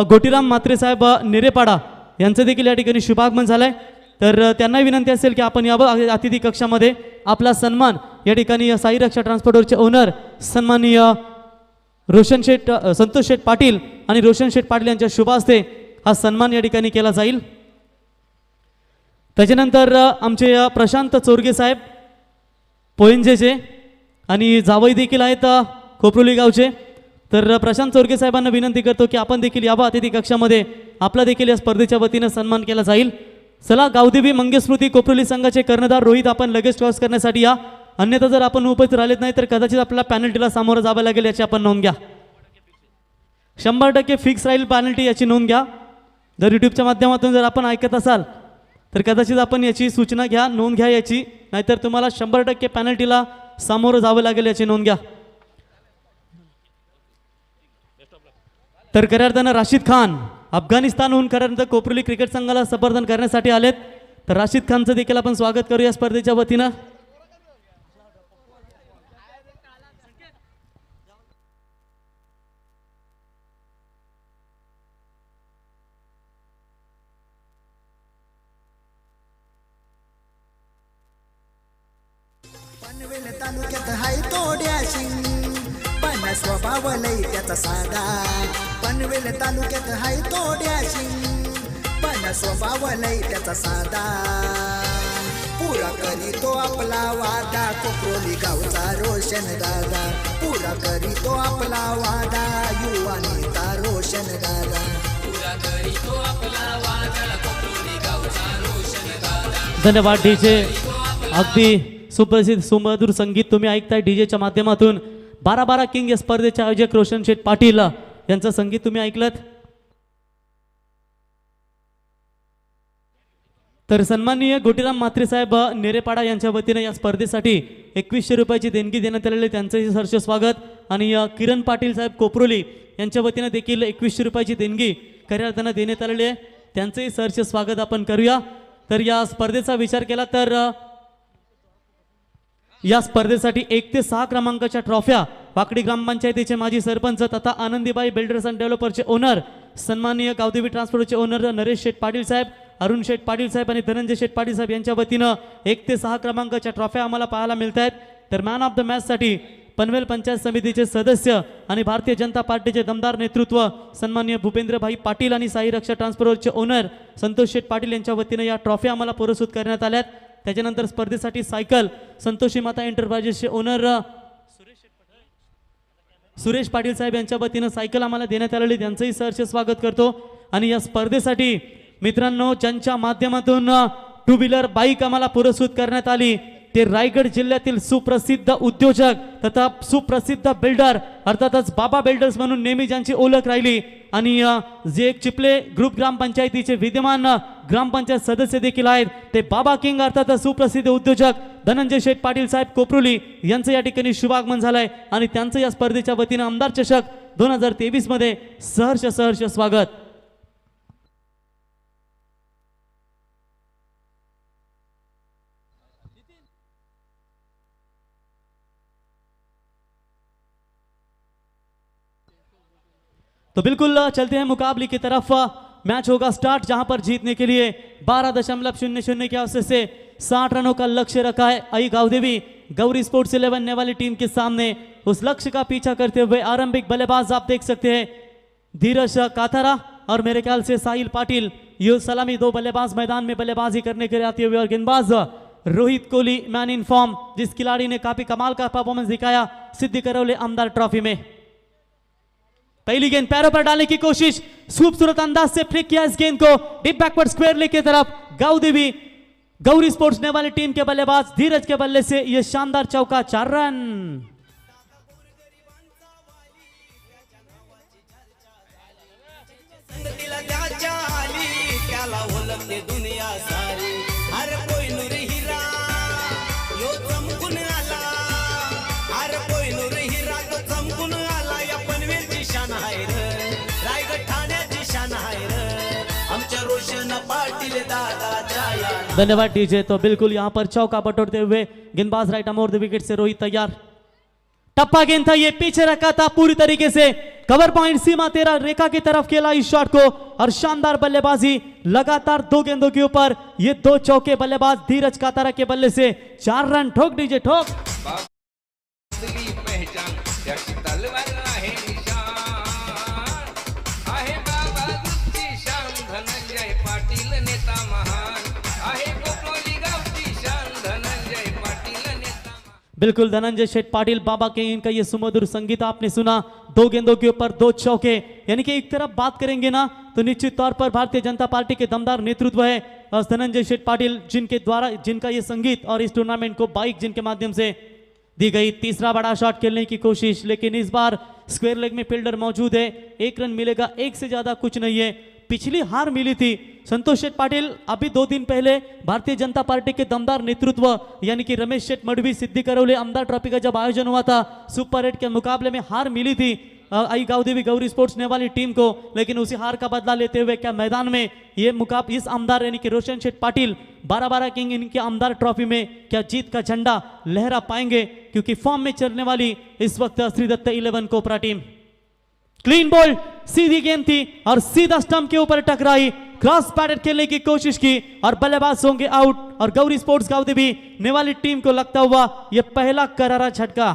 गोटीराम म्हात्रे साहेब नेरेपाडा यांचं देखील या ठिकाणी शुभागमन झालंय. तर त्यांना विनंती असेल की आपण यावं अतिथी कक्षामध्ये. आपला सन्मान या ठिकाणी साई रक्षा ट्रान्सपोर्टरचे ओनर सन्माननीय रोशन शेठ संतोष शेठ पाटील आणि रोशन शेठ पाटील यांच्या शुभ हस्ते हा सन्मान या ठिकाणी केला जाईल. त्याच्यानंतर आमचे प्रशांत चोरगे साहेब पोयंजेचे आणि जावई देखील आहेत खोपरोली गावचे. तर प्रशांत चोरगे साहेबांना विनंती करतो की आपण देखील यावं अतिथी कक्षामध्ये. आपला देखील या स्पर्धेच्या वतीनं सन्मान केला जाईल. चला, गावदेवी मंगेस्मृती कोपरोली संघाचे कर्णधार रोहित आपण लगेच टॉस करण्यासाठी या. अन्यथा जर आपण उपस्थित राहिलेत नाही तर कदाचित आपल्याला पॅनल्टीला सामोरं जावं लागेल, याची आपण नोंद घ्या. 100% फिक्स राहील पॅनल्टी, याची नोंद घ्या. जर यूट्यूबच्या माध्यमातून जर आपण ऐकत असाल तर कदाचित आपण याची सूचना घ्या, नोंद घ्या याची, नाहीतर तुम्हाला 100% पॅनल्टीला सामोरं जावं लागेल, याची नोंद घ्या. तर खऱ्या अर्थानं राशिद खान अफगाणिस्तानहून खऱ्या अर्थानं कोपरोली क्रिकेट संघाला संबोधन करण्यासाठी आलेत. तर राशिद खानचं देखील आपण स्वागत करू या स्पर्धेच्या वतीनं. पनवेल तालुक्यात हाय तोड्याशिंग पण स्वभाव लई त्याचा साधा. पनवेल तालुक्यात हाय तोड्याशिंग पण स्वभाव लई त्याचा साधा. पुरा करीतो आपला वादा कोपरोली गावचा रोशन दादा. पुरा करीतो आपला वादा युवा नेता रोशन दादा. पुरा करीतो आपला वादा कोपरोली गावचा रोशन दादा. धन्यवाद डीजे. अगदी सुप्रसिद्ध सुमधुर संगीत तुम्ही ऐकताय डीजेच्या माध्यमातून. 12 किंग या स्पर्धेचे आयोजक रोशन शेठ पाटील यांचं संगीत तुम्ही ऐकलत. तर सन्माननीय गोटीराम म्हात्रे साहेब नेरेपाडा यांच्या वतीने या स्पर्धेसाठी 2100 रुपयाची देणगी देण्यात आलेली, त्यांचंही सहर्ष स्वागत. आणि किरण पाटील साहेब कोपरोली यांच्या वतीने देखील 2100 रुपयाची देणगी खऱ्या अर्थानं देण्यात आलेली आहे, त्यांचंही सहर्ष स्वागत आपण करूया. तर या स्पर्धेचा विचार केला तर या स्पर्धेसाठी 1 ते 6 क्रमांकाच्या ट्रॉफ्या वाकडी ग्रामपंचायतीचे माजी सरपंच तथा आनंदीबाई बिल्डर्स अँड डेव्हलपरचे ओनर सन्माननीय गावदेवी ट्रान्सपोर्टचे ओनर नरेश शेठ पाटील साहेब, अरुण शेठ पाटील साहेब आणि धनंजय शेठ पाटील साहेब यांच्या वतीनं 1 ते 6 क्रमांकाच्या ट्रॉफ्या आम्हाला पाहायला मिळत आहेत. तर मॅन ऑफ द मॅचसाठी पनवेल पंचायत समितीचे सदस्य आणि भारतीय जनता पार्टीचे दमदार नेतृत्व सन्माननीय भूपेंद्रभाई पाटील आणि साई रक्षा ट्रान्सपोर्टचे ओनर संतोष शेठ पाटील यांच्या वतीनं या ट्रॉफ्या आम्हाला पुरस्कृत करण्यात आल्यात. त्याच्यानंतर स्पर्धेसाठी सायकल संतोषी माता एंटरप्राइजेसचे ओनर सुरेश पाटील साहेब यांच्या वतीनं सायकल आम्हाला देण्यात आलेली, त्यांचंही सहर्ष स्वागत करतो. आणि या स्पर्धेसाठी मित्रांनो ज्यांच्या माध्यमातून 2 व्हीलर बाईक आम्हाला पुरस्कृत करण्यात आली ते रायगड जिल्ह्यातील सुप्रसिद्ध उद्योजक तथा सुप्रसिद्ध बिल्डर अर्थातच बाबा बिल्डर्स म्हणून नेहमी ज्यांची ओळख राहिली आणि जे एक चिपले ग्रुप ग्रामपंचायतीचे विद्यमान ग्रामपंचायत सदस्य देखील आहेत ते बाबा किंग अर्थातच सुप्रसिद्ध उद्योजक धनंजय शेठ पाटील साहेब कोपरोली यांचं या ठिकाणी शुभागमन झालंय आणि त्यांचं या स्पर्धेच्या वतीनं आमदार चषक 2023 मध्ये सहर्ष स्वागत. तो बिल्कुल चलते हैं मुकाबले की तरफ. मैच होगा स्टार्ट जहां पर जीतने के लिए 12.00 के औसत से 60 रनों का लक्ष्य रखा है. आई गावदेवी गौरी स्पोर्ट्स 11 नेवाली टीम के सामने उस लक्ष्य का पीछा करते हुए आरंभिक बल्लेबाज आप देख सकते हैं धीरज काथारा और मेरे ख्याल से साहिल पाटिल. ये सलामी 2 बल्लेबाज मैदान में बल्लेबाजी करने के लिए आते हुए और गेंदबाज Rohit Kohli man in form, जिस खिलाड़ी ने काफी कमाल का परफॉर्मेंस दिखाया सिद्धि करौली आमदार ट्रॉफी में. पहली गेंद पैरों पर डालने की कोशिश, खूबसूरत अंदाज से फ्लिक किया इस गेंद को डीप बैकवर्ड स्क्वायर लेग की तरफ. गावदेवी गौरी स्पोर्ट्स ने वाली टीम के बल्लेबाज धीरज के बल्ले से यह शानदार चौका, 4 रन. संगतीला त्याच्या आली त्याला ओळखते दुनिया दादाच्या या धन्यवाद डीजे। तो बिल्कुल यहाँ पर चौका बटोरते हुए गेंदबाज राइट अमोर द विकेट से रोहित तैयार। टप्पा गेंद था, ये पीछे रखा था पूरी तरीके से, कवर पॉइंट सीमा 13 रेखा की तरफ खेला इस शॉट को और शानदार बल्लेबाजी। लगातार 2 गेंदों के ऊपर ये 2 चौके बल्लेबाज धीरज कातारा के बल्ले से 4 रन। ठोक डीजे ठोक। असली पहचान त्याची तलवार आहे निशान आहे बाबाची शान धनंजय पाटील नेता महान आहे कोकणी गावची शान धनंजय पाटील नेता बिल्कुल धनंजय शेठ पाटिल बाबा के इनका ये सुमधुर संगीत आपने सुना। 2 गेंदों के ऊपर 2 चौके, यानी कि एक तरफ बात करेंगे ना तो निश्चित तौर पर भारतीय जनता पार्टी के दमदार नेतृत्व है और धनंजय शेठ पाटिल जिनके द्वारा जिनका ये संगीत और इस टूर्नामेंट को बाइक जिनके माध्यम से दी गई। तीसरा बड़ा शॉट खेलने की कोशिश, लेकिन इस बार स्क्वायर लेग में फील्डर मौजूद है, 1 रन मिलेगा, 1 से ज्यादा कुछ नहीं है। पिछली हार मिली थी संतोष शेठ पाटिल अभी 2 दिन पहले भारतीय जनता पार्टी के दमदार नेतृत्व यानी कि रमेश शेठ मडवी सिद्धि करौली आमदार ट्रॉफी का जब आयोजन हुआ था, सुपर 8 के मुकाबले में हार मिली थी आई गावदेवी गौरी स्पोर्ट्स ने वाली टीम को, लेकिन उसी हार का बदला लेते हुए क्या मैदान में ये मुकाबला इस आमदार यानी कि रोशन शेठ पाटिल 12-12 किंग इनके आमदार ट्रॉफी में क्या जीत का झंडा लहरा पाएंगे, क्योंकि फॉर्म में चलने वाली इस वक्त श्रीदत्त 11 कोपरा टीम। क्लीन बॉल, सीधी गेंद थी और सीधा स्टंप के ऊपर टकराई, क्रॉस पैडेड खेलने की कोशिश की और बल्लेबाज होंगे आउट और गौरी स्पोर्ट्स गावदेवी ने वाली टीम को लगता हुआ यह पहला करारा झटका।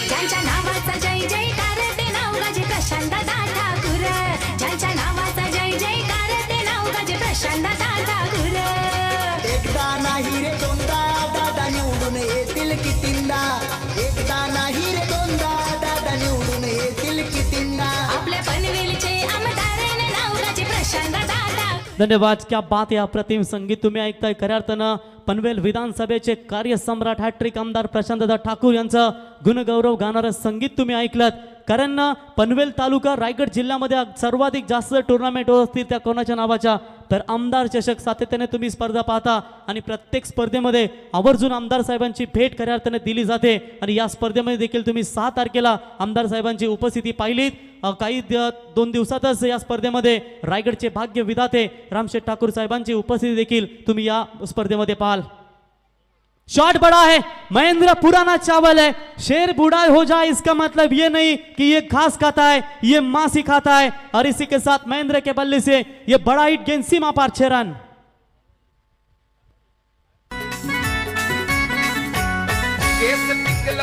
ज्यांच्या नावाचा जय जयकार ते नाव गाजे प्रशांतदा ठाकूर ज्यांच्या नावाचा जय जयकार ते नाव गाजे प्रशांतदा ठाकूर एकदा नाही रे दोनदा दादा निवडून येतील कितींदा एकदा नाही रे दोनदा दादा निवडून येतील कितींदा आपल्या पनवेलचे आमदार ने नाव गाजे प्रशांतदा ठाकूर। धन्यवाद। क्या बात आहे, अप्रतिम संगीत तुम्ही ऐकताय। खऱ्या अर्थानं पनवेल विधानसभेचे कार्यसम्राट हॅट्रिक आमदार प्रशांतदा ठाकूर यांचं गुणगौरव गाणारं संगीत तुम्ही ऐकलं। कारण पनवेल तालुका रायगड जिल्ह्यामध्ये सर्वाधिक जास्त टुर्नामेंट होत असतील त्या कोणाच्या नावाच्या, तर आमदार चषक सातत्याने तुम्ही स्पर्धा पाहता आणि प्रत्येक स्पर्धेमध्ये आवर्जून आमदार साहेबांची भेट खऱ्या अर्थाने दिली जाते आणि या स्पर्धेमध्ये देखील तुम्ही 6 तारखेला आमदार साहेबांची उपस्थिती पाहिलीत। काही 2 दिवसातच या स्पर्धेमध्ये रायगडचे भाग्य विधाते रामशेठ ठाकूर साहेबांची उपस्थिती देखील तुम्ही या स्पर्धेमध्ये पाहाल। शॉट बड़ा है, महेंद्र पुराना चावल है, शेर बूढ़ा हो जाए इसका मतलब ये नहीं कि ये घास खाता है, ये मांस ही खाता है। और इसी के साथ महेंद्र के बल्ले से ये बड़ा हिट गेंद सीमा पार 6 रन। केस पिकला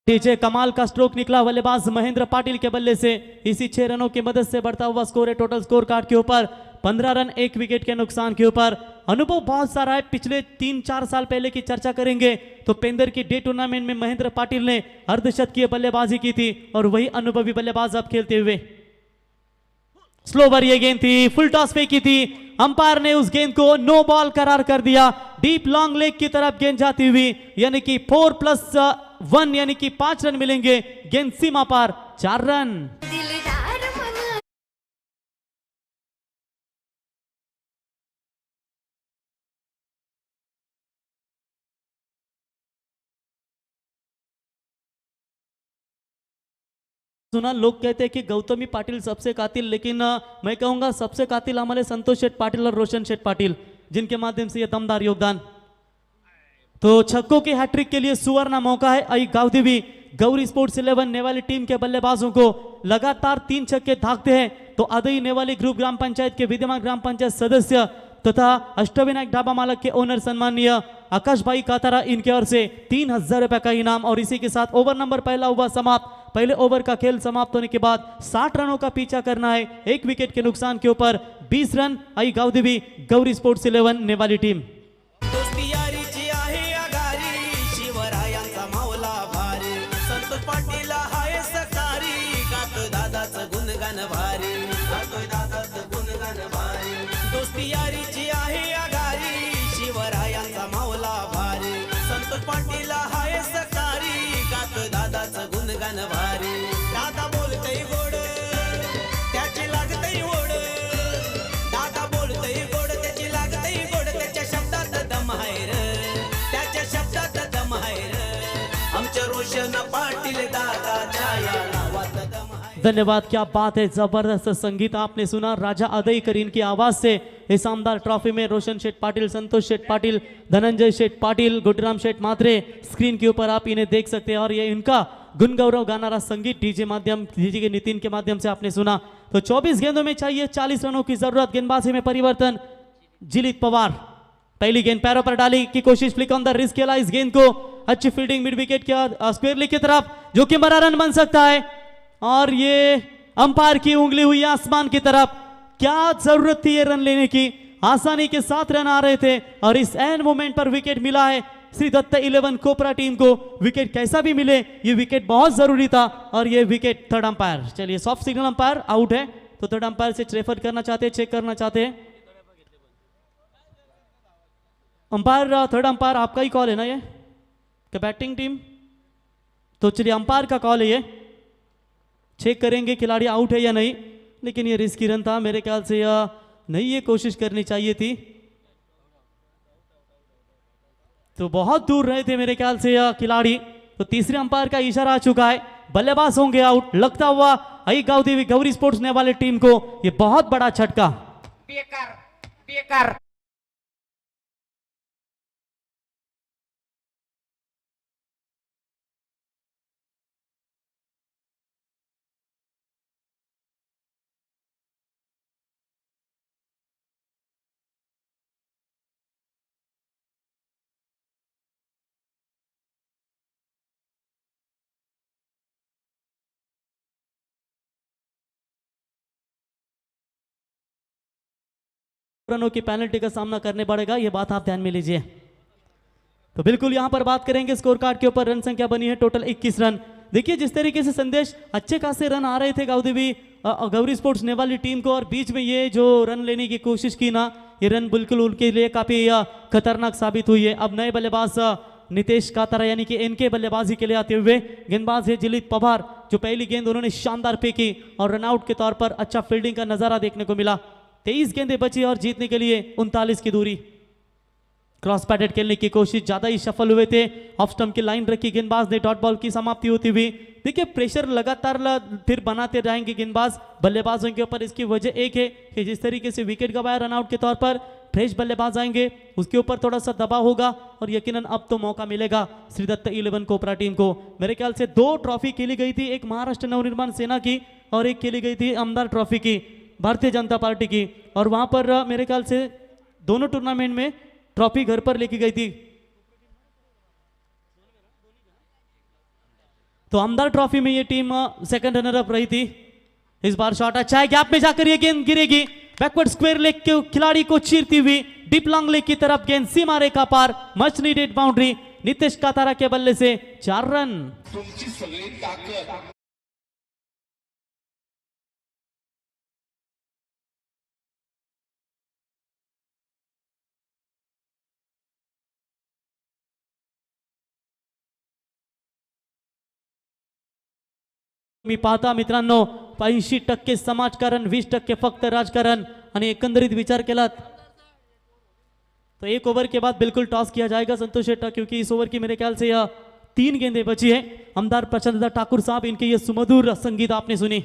टीचे कमाल का स्ट्रोक निकला बल्लेबाज महेंद्र पाटिल के बल्ले से। इसी 6 रनों की मदद से बढ़ता हुआ स्कोर है टोटल स्कोर कार्ड के ऊपर 15 रन 1 विकेट के नुकसान के ऊपर। अनुभव बहुत सारा है, पिछले 3-4 साल पहले की चर्चा करेंगे तो पेंदर की डे टूर्नामेंट में महेंद्र पाटिल ने अर्धशतकीय बल्लेबाजी की थी और वही अनुभवी बल्लेबाज अब खेलते हुए। स्लोवर ये गेंद थी, फुल टॉस फेंकी थी, अंपायर ने उस गेंद को नो बॉल करार कर दिया। डीप लॉन्ग लेग की तरफ गेंद जाती हुई, यानी कि 4+1 यानी कि 5 रन मिलेंगे। गेंद सीमा पार 4 रन। दिलदार मन सुना, लोग कहते हैं कि गौतमी पाटिल सबसे कातिल, लेकिन मैं कहूंगा सबसे कातिल हमारे संतोष शेठ पाटिल और रोशन शेठ पाटिल, जिनके माध्यम से यह दमदार योगदान। तो छक्कों के हैट्रिक के लिए सुवर्ण मौका है आई गावदेवी गौरी स्पोर्ट्स 11 नेवाली टीम के बल्लेबाजों को। लगातार 3 छक्के धाकते हैं तो अदई नेवाली ग्रुप ग्राम पंचायत के विद्यमान ग्राम पंचायत सदस्य तथा अष्टविनायक ढाबा मालक के ओनर सम्माननीय आकाश भाई कातारा इनके ओर से 3000 रुपए का इनाम। और इसी के साथ ओवर नंबर पहला हुआ समाप्त। पहले ओवर का खेल समाप्त होने के बाद 60 रनों का पीछा करना है, 1 विकेट के नुकसान के ऊपर 20 रन आई गावदेवी गौरी स्पोर्ट्स 11 नेवाली टीम। दोस्ती यारीची आहे आघारी शिवरायांचा मावला भारी संतोष पाटील हाय सकारी गातो दादाचं गुणगान भारी गातो दादाचं गुणगान भारी दोस्ती यारीची आहे आघारी शिवरायांचा मावला भारी संतोष पाटील हाय सकारी गातो दादाचं गुणगान भारी दादा बोलतय गोड त्याची लागतय ओढ दादा बोलतय गोड त्याची लागतय गोड त्याच्या शब्दात दम आहे रे त्याच्या शब्दात दम आहे रे धन्यवाद, क्या बात है, जबरदस्त संगीत आपने सुना राजा अदईकर इनकी आवाज से। इस आमदार ट्रॉफी में रोशन शेठ पाटिल, संतोष शेठ पाटिल, धनंजय शेठ पाटिल, गुडराम शेठ मात्रे स्क्रीन के ऊपर आप इन्हें देख सकते हैं। और ये इनका गुण गौरव गाना संगीत डीजे के नितिन के माध्यम से आपने सुना। तो 24 गेंदों में चाहिए 40 रनों की जरूरत। गेंदबाजी में परिवर्तन, जिलित पवार पहली गेंद पैरों पर डाली की कोशिश, फ्लिक ऑन द रिस्क खेला इस गेंद को, अच्छी फील्डिंग मिड विकेट के स्क्वायर लेग की तरफ, जो कि बड़ा रन बन सकता है। और ये अंपायर की उंगली हुई आसमान की तरफ, क्या जरूरत थी ये रन लेने की, आसानी के साथ रन आ रहे थे और इस एंड मोमेंट पर विकेट मिला है श्री दत्त 11 कोपरा टीम को। विकेट कैसा भी मिले, ये विकेट बहुत जरूरी था और ये विकेट थर्ड अंपायर, चलिए सॉफ्ट सिग्नल अंपायर आउट है, तो थर्ड अंपायर से रेफर करना चाहते हैं, चेक करना चाहते हैं। अंपायर थर्ड अंपायर आपका ही कॉल है ना ये, क्या बैटिंग टीम? तो चलिए अंपायर का कॉल है ये, चेक करेंगे खिलाड़ी आउट है या नहीं। लेकिन ये रिस्की रन था मेरे ख्याल से, या नहीं ये कोशिश करनी चाहिए थी, तो बहुत दूर रहे थे मेरे ख्याल से यह खिलाड़ी। तो तीसरे अंपायर का इशारा आ चुका है, बल्लेबाज होंगे आउट, लगता हुआ आई गांवदेवी गौरी स्पोर्ट्स ने वाले टीम को ये बहुत बड़ा झटका। बेकार बेकार रनों की पेनल्टी का सामना करने पड़ेगा, ये बात आप ध्यान में लीजिए। तो बिल्कुल यहां पर बात करेंगे स्कोर कार्ड के ऊपर, रन संख्या बनी है टोटल 21 रन। देखिए जिस तरीके से संदेश, अच्छे खासे रन आ रहे थे गांवदेवी गौरी स्पोर्ट्स ने वाली टीम को, और बीच में ये जो रन लेने की कोशिश की ना, ये रन बिल्कुल उनके लिए काफी खतरनाक साबित हुई है। अब नए बल्लेबाज नितेश कातारा यानी कि इनके बल्लेबाजी के लिए आते हुए गेंदबाज है जिलित पवार, जो पहली गेंद उन्होंने शानदार फेंकी और रनआउट के तौर पर अच्छा फील्डिंग का नजारा देखने को मिला। 23 गेंदें बची और जीतने के लिए 39 की दूरी। क्रॉस पैडेड खेलने की कोशिश, ज्यादा ही सफल हुए थे, ऑफ स्टंप की लाइन रखी गेंदबाज ने, डॉट बॉल की समाप्ति होती हुई। देखिए प्रेशर लगातार फिर बनाते रहेंगे गेंदबाज बल्लेबाजों के ऊपर। इसकी वजह एक है कि जिस तरीके से विकेट गवाया रनआउट के तौर पर, फ्रेश बल्लेबाज आएंगे, उसके ऊपर थोड़ा सा दबाव होगा और यकीनन अब तो मौका मिलेगा श्रीदत्त 11 कोपरा टीम को। मेरे ख्याल से 2 ट्रॉफी खेली गई थी, एक महाराष्ट्र नवनिर्माण सेना की और एक खेली गई थी आमदार ट्रॉफी की, भारतीय जनता पार्टी की, और वहां पर मेरे ख्याल से दोनों टूर्नामेंट में ट्रॉफी घर पर लेके गई थी। तो आमदार ट्रॉफी में ये टीम सेकंड रनर अप रही थी। इस बार शॉट अच्छा है, गैप में जाकर ये गेंद गिरेगी, बैकवर्ड स्क्वायर लेग के खिलाड़ी को चीरती हुई डीप लॉन्ग लेग की तरफ गेंद सीमा रेखा पार, मच नीडेड बाउंड्री। नितेश कातारा के बल्ले से 4 रन। तुमची सगळी ताकद मी पाहता मित्रांनो, 80% समाजकारण, 20% फक्त राजकारण, आणि एकंदरीत विचार केला तो 1 ओवर के बाद बिल्कुल टॉस किया जाएगा संतोष शेट्टा, क्योंकि इस ओवर की मेरे ख्याल से यह 3 गेंदें बची है। आमदार प्रचंड ठाकुर साहब, इनके ये सुमधुर संगीत आपने सुनी।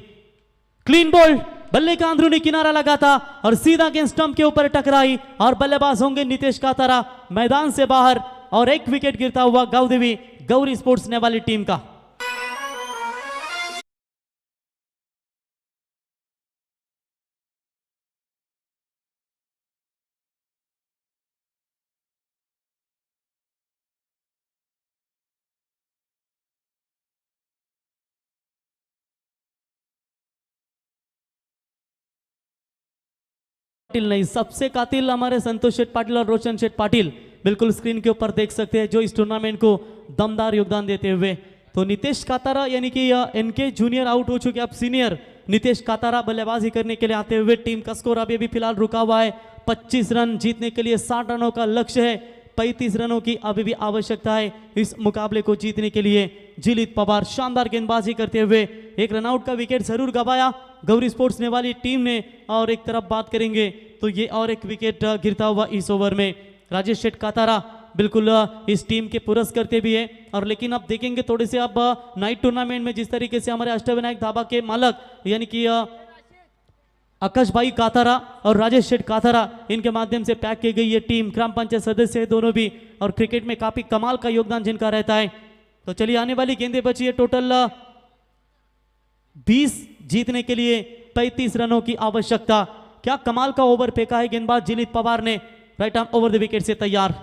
क्लीन बॉल, बल्ले का अंदरूनी किनारा लगा था और सीधा गेंद स्टंप के ऊपर टकराई और बल्लेबाज होंगे नितेश कातारा मैदान से बाहर, और 1 विकेट गिरता हुआ गांवदेवी गौरी स्पोर्ट्स ने वाली टीम का। नहीं, सबसे कातिल हमारे संतोष शेठ पाटिल और रोशन शेठ पाटिल बिल्कुल स्क्रीन के ऊपर देख सकते हैं, जो इस टूर्नामेंट को दमदार योगदान देते हुए। तो नितेश कातारा यानी कि इनके जूनियर आउट हो चुके, अब सीनियर नितेश कातारा बल्लेबाजी करने के लिए आते हुए। टीम का स्कोर अभी भी फिलहाल रुका हुआ है 25 रन, जीतने के लिए 60 रनों का लक्ष्य है, 35 रनों की अभी भी आवश्यकता है इस मुकाबले को जीतने के लिए। जिलित पवार शानदार गेंदबाजी करते हुए 1 रनआउट का विकेट जरूर गवाया गौरी स्पोर्ट्स ने वाली टीम ने, और एक तरफ बात करेंगे तो ये और 1 विकेट गिरता हुआ इस ओवर में। राजेश शेठ कातारा बिल्कुल इस टीम के पुरस्कर्ता भी है। और लेकिन आप देखेंगे थोड़े से अब नाइट टूर्नामेंट में जिस तरीके से हमारे अष्टविनायक धाबा के मालक यानी कि आकाश भाई काथारा और राजेश शेठ काथारा इनके माध्यम से पैक की गई ये टीम, ग्राम पंचायत सदस्य है दोनों भी, और क्रिकेट में काफी कमाल का योगदान जिनका रहता है। तो चलिए आने वाली गेंदें बची है टोटल 20, जीतने के लिए 35 रनों की आवश्यकता। क्या कमाल का ओवर फेंका है गेंदबाज जिनित पवार ने, right arm over the wicket से तैयार।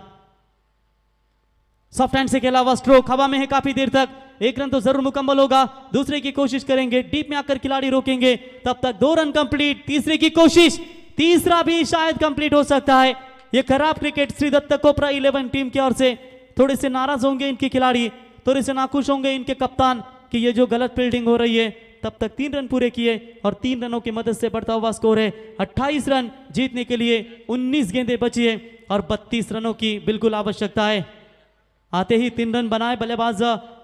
सॉफ्ट हैंड से खेला हुआ स्ट्रोक हवा में है काफी देर तक, एक रन तो जरूर मुकम्मल होगा, दूसरे की कोशिश करेंगे, डीप में आकर खिलाड़ी रोकेंगे, तब तक 2 रन कंप्लीट, तीसरे की कोशिश, तीसरा भी शायद कंप्लीट हो सकता है। यह खराब क्रिकेट श्री दत्त कोपरा 11 टीम की ओर से, थोड़े से नाराज होंगे इनके खिलाड़ी, थोड़े से नाखुश होंगे इनके कप्तान कि ये जो गलत फील्डिंग हो रही है। तब तक 3 रन पूरे किए और 3 रनों की मदद से बढ़ता हुआ स्कोर है 28 रन, जीतने के लिए 19 गेंदें बची है और 32 रनों की बिल्कुल आवश्यकता है। आते ही 3 रन बनाए बल्लेबाज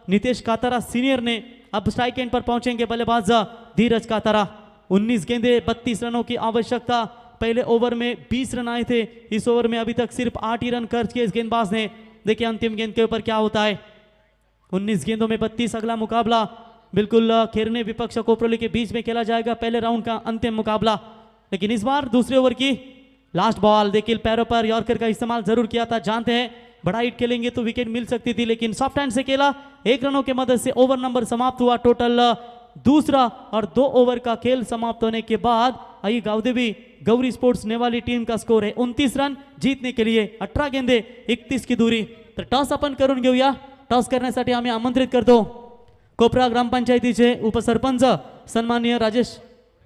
नितेश कातारा सीनियर ने, अब स्ट्राइक एंड पर पहुंचेंगे बल्लेबाज धीरज कातारा। 19 गेंदें 32 रनों की आवश्यकता। पहले ओवर में 20 रन आए थे, इस ओवर में अभी तक सिर्फ 8 ही रन खर्च किए इस गेंदबाज ने। देखिए अंतिम गेंद के ऊपर क्या होता है। 19 गेंदों में 32, अगला मुकाबला बिल्कुल खेरने विपक्ष कोपरोली के बीच में खेला जाएगा, पहले राउंड का अंतिम मुकाबला। लेकिन इस बार दूसरे ओवर की लास्ट बॉल, देखिए पैरों पर यॉर्कर का इस्तेमाल जरूर किया था, जानते हैं बड़ा हिट खेलेंगे तो विकेट मिल सकती थी, लेकिन सॉफ्ट हैंड से खेला, 1 रनों की मदद से ओवर नंबर समाप्त हुआ। टोटल दूसरा और 2 ओवर का खेल समाप्त होने के बाद आई गावदेवी गौरी स्पोर्ट्स नेवाली टीम का स्कोर है 29 रन, जीतने के लिए 18 गेंदे 31 की दूरी। तर टॉस आपण करून घेऊया। टॉस करण्यासाठी आम्ही आमंत्रित करतो कोपरा ग्रामपंचायतीचे उपसरपंच सन्माननीय राजेश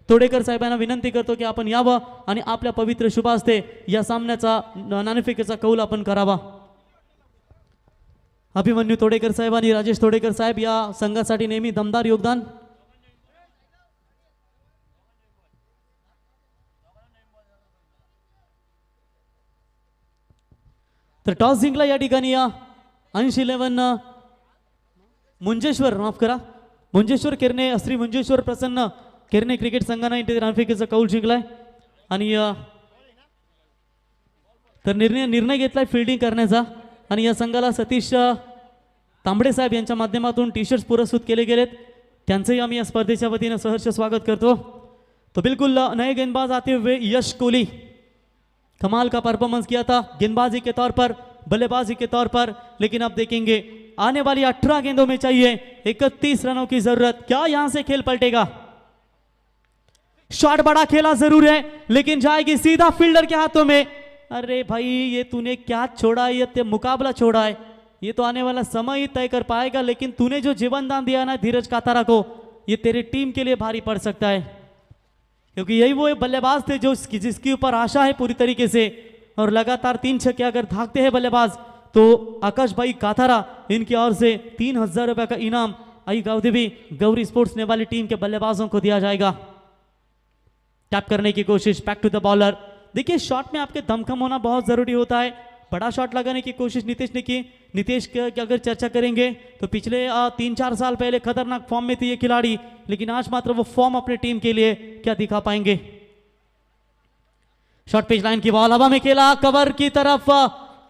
तोडेकर साहेबांना विनंती करतो की आपण यावं आणि आपल्या पवित्र शुभ हस्ते या सामन्याचा नाणेफेकीचा कौल आपण करावा। अभिमन्यू तोडेकर साहेब आणि राजेश तोडेकर साहेब या संघासाठी नेहमी दमदार योगदान। तर टॉस जिंकला या ठिकाणी या 80-11 मुंजेश्वर, माफ करा, मुंजेश्वर केरने, श्री मुंजेश्वर प्रसन्न केरने क्रिकेट संघाने इथे नाणेफेकीचा कौल जिंकलाय आणि तर निर्णय घेतलाय फिल्डिंग करण्याचा आणि या संघाला सतीश तांबडे साहेब यांच्या माध्यमातून टी शर्ट्स पुरस्कृत केले गेलेत, त्यांचंही आम्ही या स्पर्धेच्या वतीने सहर्ष स्वागत करतो। तो बिल्कुल नए गेंदबाज आते हुए यश कोहली, कमाल का परफॉर्मेंस किया था गेंदबाजी के तौर पर, बल्लेबाजी के तौर पर, लेकिन अब देखेंगे आने वाली 18 गेंदों में चाहिए 31 रनों की जरूरत। क्या यहां से खेल पलटेगा? शॉट बड़ा खेला जरूर है, लेकिन जाएगी सीधा फील्डर के हाथों में। अरे भाई ये तूने क्या छोड़ा है, ये मुकाबला छोड़ा है, ये तो आने वाला समय ही तय कर पाएगा। लेकिन तूने जो जीवन दान दिया ना धीरज कातारा को, ये तेरी टीम के लिए भारी पड़ सकता है, क्योंकि यही वो बल्लेबाज थे जो जिसके ऊपर आशा है पूरी तरीके से, और लगातार 3 छक्के अगर भागते हैं बल्लेबाज तो आकाश भाई काथारा इनकी ओर से 3000 रुपए का इनाम आई गावदेवी गौरी स्पोर्ट्स ने वाली टीम के बल्लेबाजों को दिया जाएगा। टैप करने की कोशिश, बैक टू द बॉलर। देखिए शॉट में आपके दमखम होना बहुत जरूरी होता है। बड़ा शॉट लगाने की कोशिश नीतीश ने की। नीतीश की अगर चर्चा करेंगे तो पिछले 3-4 साल पहले खतरनाक फॉर्म में थे ये खिलाड़ी, लेकिन आज मात्र वो फॉर्म अपने टीम के लिए क्या दिखा पाएंगे। शॉर्ट पिच लाइन की बॉल हवा में खेला, कवर की तरफ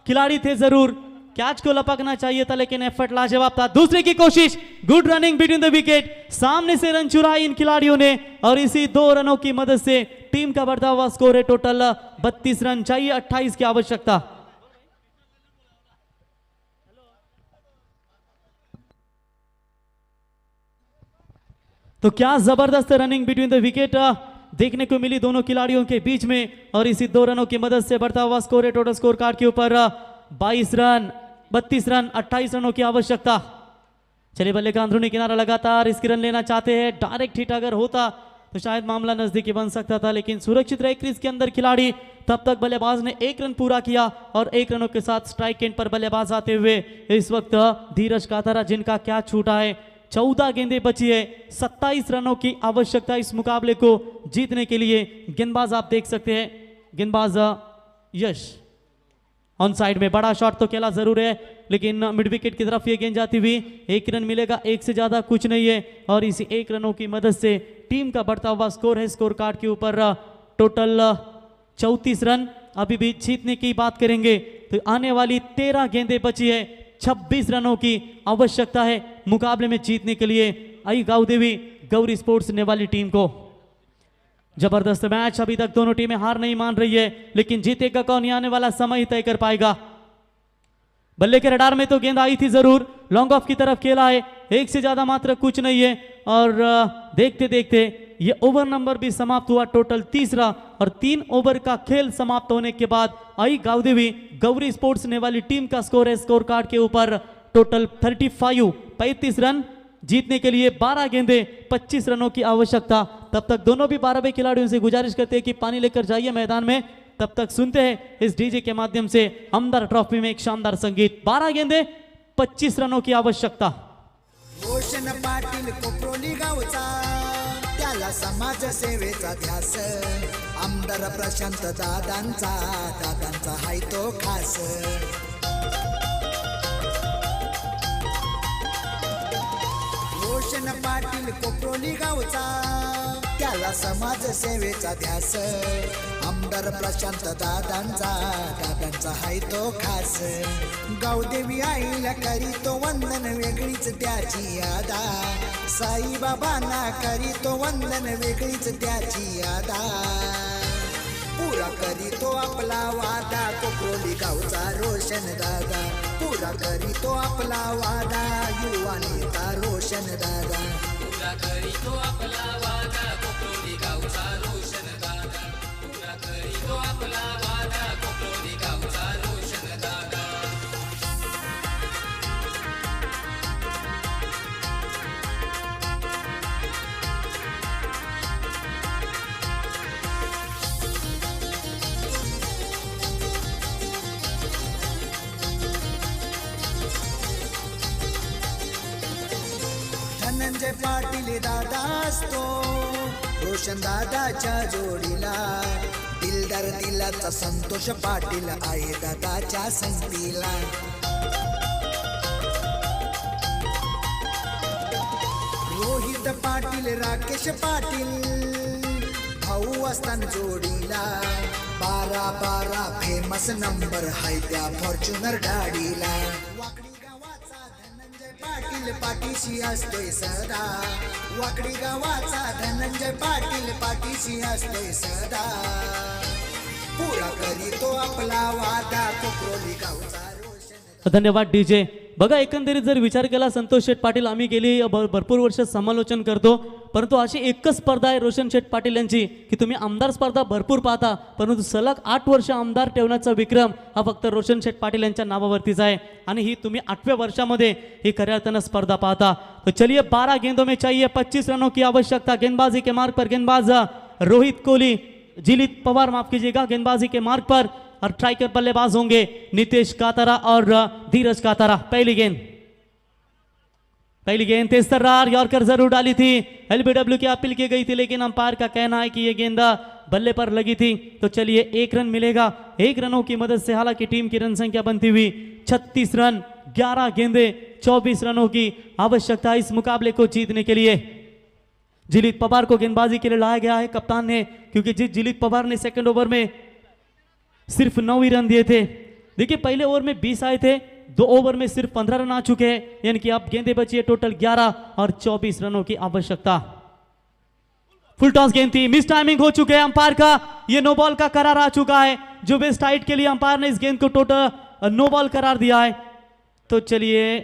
खिलाड़ी थे जरूर, कैच को लपकना चाहिए था, लेकिन एफर्ट लाजवाब था। दूसरे की कोशिश, good running between the wicket, सामने से रन चुराए इन खिलाड़ियों ने और इसी 2 रनों की मदद से टीम का बढ़ता हुआ स्कोर है टोटल 32 रन, चाहिए 28 की आवश्यकता। तो क्या जबरदस्त रनिंग बिटवीन द विकेट देखने को मिली दोनों खिलाड़ियों के बीच में, और इसी 2 रनों की मदद से बढ़ता हुआ स्कोर है टोटल स्कोर कार्ड के ऊपर 22 रन, 32 रन, 28 रनों की आवश्यकता। चलिए बल्ले का अंदरूनी किनारा लगातार इसकी रन लेना चाहते हैं। डायरेक्ट हिट अगर होता तो शायद मामला नजदीकी बन सकता था, लेकिन सुरक्षित रहे क्रीज के अंदर खिलाड़ी। तब तक बल्लेबाज ने 1 रन पूरा किया और 1 रनों के साथ स्ट्राइक एंड पर बल्लेबाज आते हुए इस वक्त धीरज कातारा, जिनका क्या छूटा है। 14 गेंदें बची है, 27 रनों की आवश्यकता इस मुकाबले को जीतने के लिए। गेंदबाज आप देख सकते हैं, गेंदबाज यश ऑन साइड में बड़ा शॉट तो खेला जरूर है, लेकिन मिड विकेट की तरफ ये गेंद जाती हुई 1 रन मिलेगा, 1 से ज्यादा कुछ नहीं है। और इसी 1 रनों की मदद से टीम का बढ़ता हुआ स्कोर है स्कोर कार्ड के ऊपर टोटल 34 रन। अभी भी जीतने की बात करेंगे तो आने वाली 13 गेंदें बची है, 26 रनों की आवश्यकता है मुकाबले में जीतने के लिए आई गांवदेवी गौरी स्पोर्ट्स नेवाली टीम को। जबरदस्त मैच, अभी तक दोनों टीमें हार नहीं मान रही है, लेकिन जीतेगा कौन ये आने वाला समय ही तय कर पाएगा। बल्ले के रडार में तो गेंद आई थी जरूर, लॉन्ग ऑफ की तरफ खेला है, एक से ज्यादा मात्र कुछ नहीं है। और देखते देखते ये ओवर नंबर भी समाप्त हुआ, टोटल तीसरा, और 3 ओवर का खेल समाप्त होने के बाद आई गांवदेवी गौरी स्पोर्ट्स नेवाली टीम का स्कोर है स्कोर कार्ड के ऊपर टोटल 35 रन। जीतने के लिए 12 गेंदे 25 रनों की आवश्यकता। तब तक दोनों भी 12वें खिलाड़ियों से गुजारिश करते हैं कि पानी लेकर जाइए मैदान में। तब तक सुनते हैं इस डीजे के माध्यम से आमदार ट्रॉफी में एक शानदार संगीत। 12 गेंदे 25 रनों की आवश्यकता। रोशन पाटील कोपरोली गावचा, त्याला समाज सेवेचा ध्यास, आमदार प्रशांत दादांचा हाय तो खास। रोशन पाटील कोपरोली गावचा, त्याला समाज सेवेचा ध्यास, आमदार प्रशांत दादांचा हाय तो खास। गावदेवी आईला करीतो वंदन, वेगळीच त्याची यादा, साईबाबांना करीतो वंदन, वेगळीच त्याची यादा। पुरा करीतो आपला वादा, कोपरोली गावचा रोशन दादा, पुरा करीतो आपला वादा, युवा नेता रोशन दादा। पुरा करीतो आपला वादा, कोपरोली गावचा रोशन दादा, पुरा करीतो आपला वादा, कोपरोली गावचा रोशन दादा। धनंजय पाटील दादा असतो रोशन दादाच्या जोडीला, दिलदार दिलाचा संतोष पाटील आहे दादाच्या संगतीला। रोहित पाटील राकेश पाटील भाऊ असताना जोडीला, 12 फेमस नंबर हाय त्या फॉर्च्युनर गाडीला। वाकडी गावाचा धनंजय पाटील पाठीशी असतोय सदा, वाकडी गावाचा धनंजय पाटील पाठीशी असतोय सदा। पुरा करीतो आपला वादा, कोपरोली गावचा रोशन। धन्यवाद डीजे। बघा, एकंदरीत जर विचार केला संतोष शेठ पाटील, आम्ही गेली भरपूर वर्ष समालोचन करतो, परंतु अशी एकच स्पर्धा आहे रोशन शेठ पाटील यांची की तुम्ही आमदार स्पर्धा भरपूर पाहता, परंतु सलग 8 वर्ष आमदार ठेवण्याचा विक्रम हा फक्त रोशन शेठ पाटील यांच्या नावावरतीच आहे, आणि ही तुम्ही 8व्या वर्षामध्ये ही खऱ्या अर्थानं स्पर्धा पाहता। तो चलिए 12 गेंदों में चाहिए 25 रनों की आवश्यकता। गेंदबाजी के मार्ग पर गेंदबाज रोहित कोहली, जिलित पवार माफ कीजिएगा, गेंदबाजी के मार्ग पर, और स्ट्राइकर बल्लेबाज होंगे नितेश कातारा और धीरज कातारा। पहली गेंद तेज तर्रार, यॉर्कर जरूर डाली थी, एलबीडब्ल्यू की अपील की गई थी, लेकिन अंपायर का कहना है कि यह गेंद बल्ले पर लगी थी। तो चलिए 1 रन मिलेगा 1 रनों की मदद से। हालांकि टीम की रन संख्या बनती हुई 36 रन, 11 गेंदे 24 रनों की आवश्यकता इस मुकाबले को जीतने के लिए। जिलित पवार को गेंदबाजी के लिए लाया गया है कप्तान ने, क्योंकि जिलित पवार ने सेकंड ओवर में सिर्फ 9 ही रन दिए थे। देखिए, पहले ओवर में 20 आए थे, 2 ओवर में सिर्फ 15 रन आ चुके हैं, यानी कि अब गेंदें बची है टोटल 11 और 24 रनों की आवश्यकता। फुल टॉस गेंद थी, मिस टाइमिंग हो चुके हैं अंपायर का, ये नो बॉल का करार आ चुका है। जो वेस्ट हाइट के लिए अंपायर ने इस गेंद को टोटल नो बॉल करार दिया है। तो चलिए,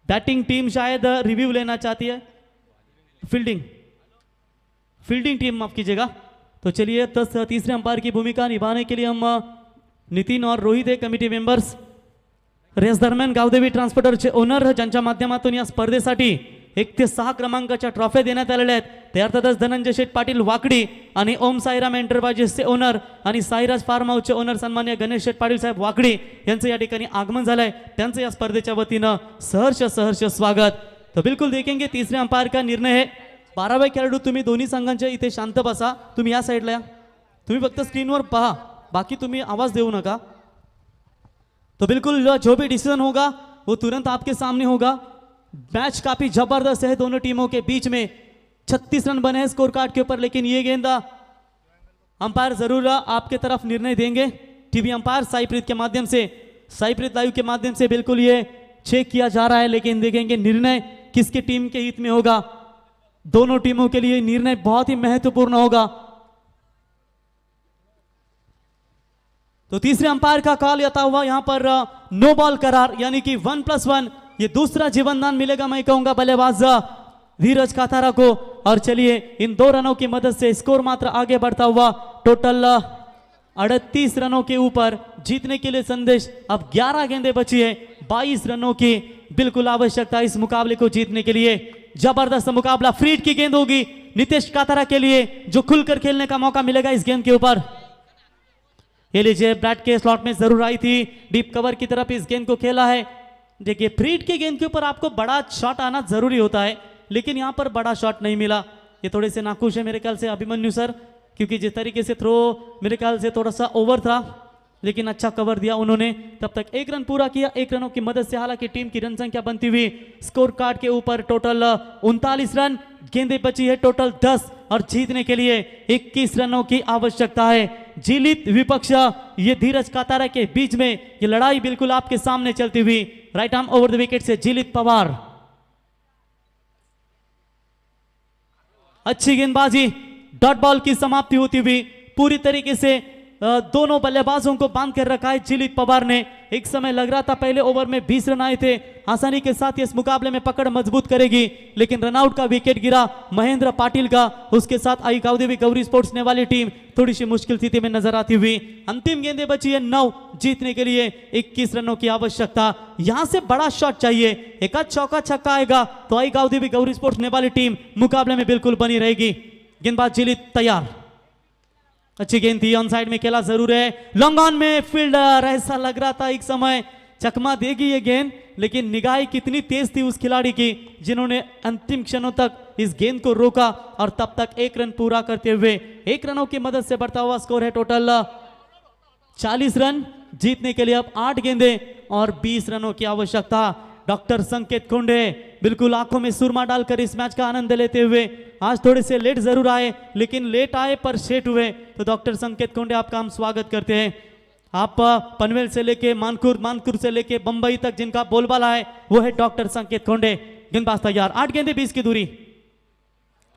बैटिंग टीम शायद रिव्यू लेना चाहती है, फील्डिंग टीम माफ कीजिएगा। तो चलिए, तीसरे अंपायर की भूमिका निभाने के लिए हम नितीन और रोहित है कमिटी मेंबर्स। रेस दरम्यान गावदेवी ट्रान्सपोर्टरचे ओनर ज्यांच्या माध्यमातून या स्पर्धेसाठी 1 ते 6 क्रमांकाच्या ट्रॉफी देण्यात आलेल्या आहेत, ते अर्थातच धनंजय शेठ पाटील वाकडी आणि ओम साईराम एंटरप्राइजेसचे ओनर आणि साईराज फार्म हाऊसचे ओनर सन्मान्य गणेश शेठ पाटील साहेब वाकडी यांचं या ठिकाणी आगमन झालंय। त्यांचं या स्पर्धेच्या वतीनं सहर्ष स्वागत। तो बिल्कुल देखेंगे तीसरे अंपायर का निर्णय है। 12वे खेळाडू तुम्ही दोन्ही संघांच्या इथे शांत बसा, तुम्ही या साईडला या, तुम्ही फक्त स्क्रीनवर पहा, बाकी तुम्ही आवाज देऊ नका। तो बिल्कुल जो भी डिसीजन होगा वो तुरंत आपके सामने होगा। मैच काफी जबरदस्त है दोनों टीमों के बीच में, 36 रन बने हैं स्कोर कार्ड के ऊपर, लेकिन ये गेंद अंपायर जरूर आपके तरफ निर्णय देंगे। टीवी अंपायर साईप्रीत के माध्यम से, साईप्रीत लाइव के माध्यम से बिल्कुल ये चेक किया जा रहा है, लेकिन देखेंगे निर्णय किसकी टीम के हित में होगा। दोनों टीमों के लिए निर्णय बहुत ही महत्वपूर्ण होगा। तो तीसरे अंपायर का कॉल आता हुआ यहां पर नो बॉल करार, यानी कि 1+1 ये दूसरा जीवनदान मिलेगा मैं कहूंगा बल्लेबाज धीरज काथारा को। और चलिए इन 2 रनों की मदद से स्कोर मात्र आगे बढ़ता हुआ टोटल 38 रनों के ऊपर जीतने के लिए संदेश। अब 11 गेंदें बची है, 22 रनों की बिल्कुल आवश्यकता इस मुकाबले को जीतने के लिए। जबरदस्त मुकाबला, फ्रीड की गेंद होगी नितेश काथारा के लिए, जो खुलकर खेलने का मौका मिलेगा इस गेंद के ऊपर। ये लीजिए बैट के स्लॉट में जरूर आई थी, डीप कवर की तरफ इस गेंद को खेला है। देखिए फ्रीड के गेंद के ऊपर आपको बड़ा शॉट आना जरूरी होता है, लेकिन यहां पर बड़ा शॉट नहीं मिला। ये थोड़े से नाखुश है मेरे ख्याल से अभिमन्यु सर, क्योंकि जिस तरीके से थ्रो मेरे ख्याल से थोड़ा सा ओवर था, लेकिन अच्छा कवर दिया उन्होंने। तब तक 1 रन पूरा किया 1 रनों की मदद से। हालांकि टीम की रन संख्या बनती हुई स्कोर कार्ड के ऊपर टोटल 39 रन, गेंदें बची है टोटल 10 और जीतने के लिए 21 रनों की आवश्यकता है। जीलित विपक्ष ये धीरज कातारा के बीच में ये लड़ाई बिल्कुल आपके सामने चलती हुई। Right arm over the wicket से जीलित पवार, अच्छी गेंदबाजी, डॉट बॉल की समाप्ति होती हुई पूरी तरीके से दोनों बल्लेबाजों को बांध कर रखा है जीलित पवार ने। एक समय लग रहा था पहले ओवर में 20 रन आए थे, आसानी के साथ इस मुकाबले में पकड़ मजबूत करेगी, लेकिन रनआउट का विकेट गिरा महेंद्र पाटिल का। उसके साथ आई गावदेवी गौरी स्पोर्ट्स ने वाली टीम थोड़ी सी मुश्किल स्थिति में नजर आती हुई। अंतिम गेंदें बची है 9, जीतने के लिए 21 रनों की आवश्यकता। यहां से बड़ा शॉट चाहिए, एक आध चौका छक्का आएगा तो आई गावदेवी गौरी स्पोर्ट्स ने वाली टीम मुकाबले में बिल्कुल बनी रहेगी। गेंदबाज जीलित तैयार, अच्छी गेंद थी, ऑन साइड में खेला जरूर है, लॉन्ग ऑन में फील्डर, ऐसा लग रहा था एक समय चकमा देगी ये गेंद, लेकिन निगाह कितनी तेज थी उस खिलाड़ी की जिन्होंने अंतिम क्षणों तक इस गेंद को रोका और तब तक 1 रन पूरा करते हुए 1 रनों की मदद से बढ़ता हुआ स्कोर है टोटल 40 रन। जीतने के लिए अब 8 गेंदें और 20 रनों की आवश्यकता। डॉक्टर संकेत खोंडे बिल्कुल आंखों में सुरमा डालकर इस मैच का आनंद लेते हुए, आज थोड़े से लेट जरूर आए लेकिन लेट आए पर सेट हुए, तो डॉक्टर संकेत खोंडे आपका हम स्वागत करते हैं। आप पनवेल से लेके मानकुर, मानकुर से लेके बंबई तक जिनका बोलबाला है वो है डॉक्टर संकेत खोंडे। गेंदबाज तैयार, 8 गेंदें 20 की दूरी।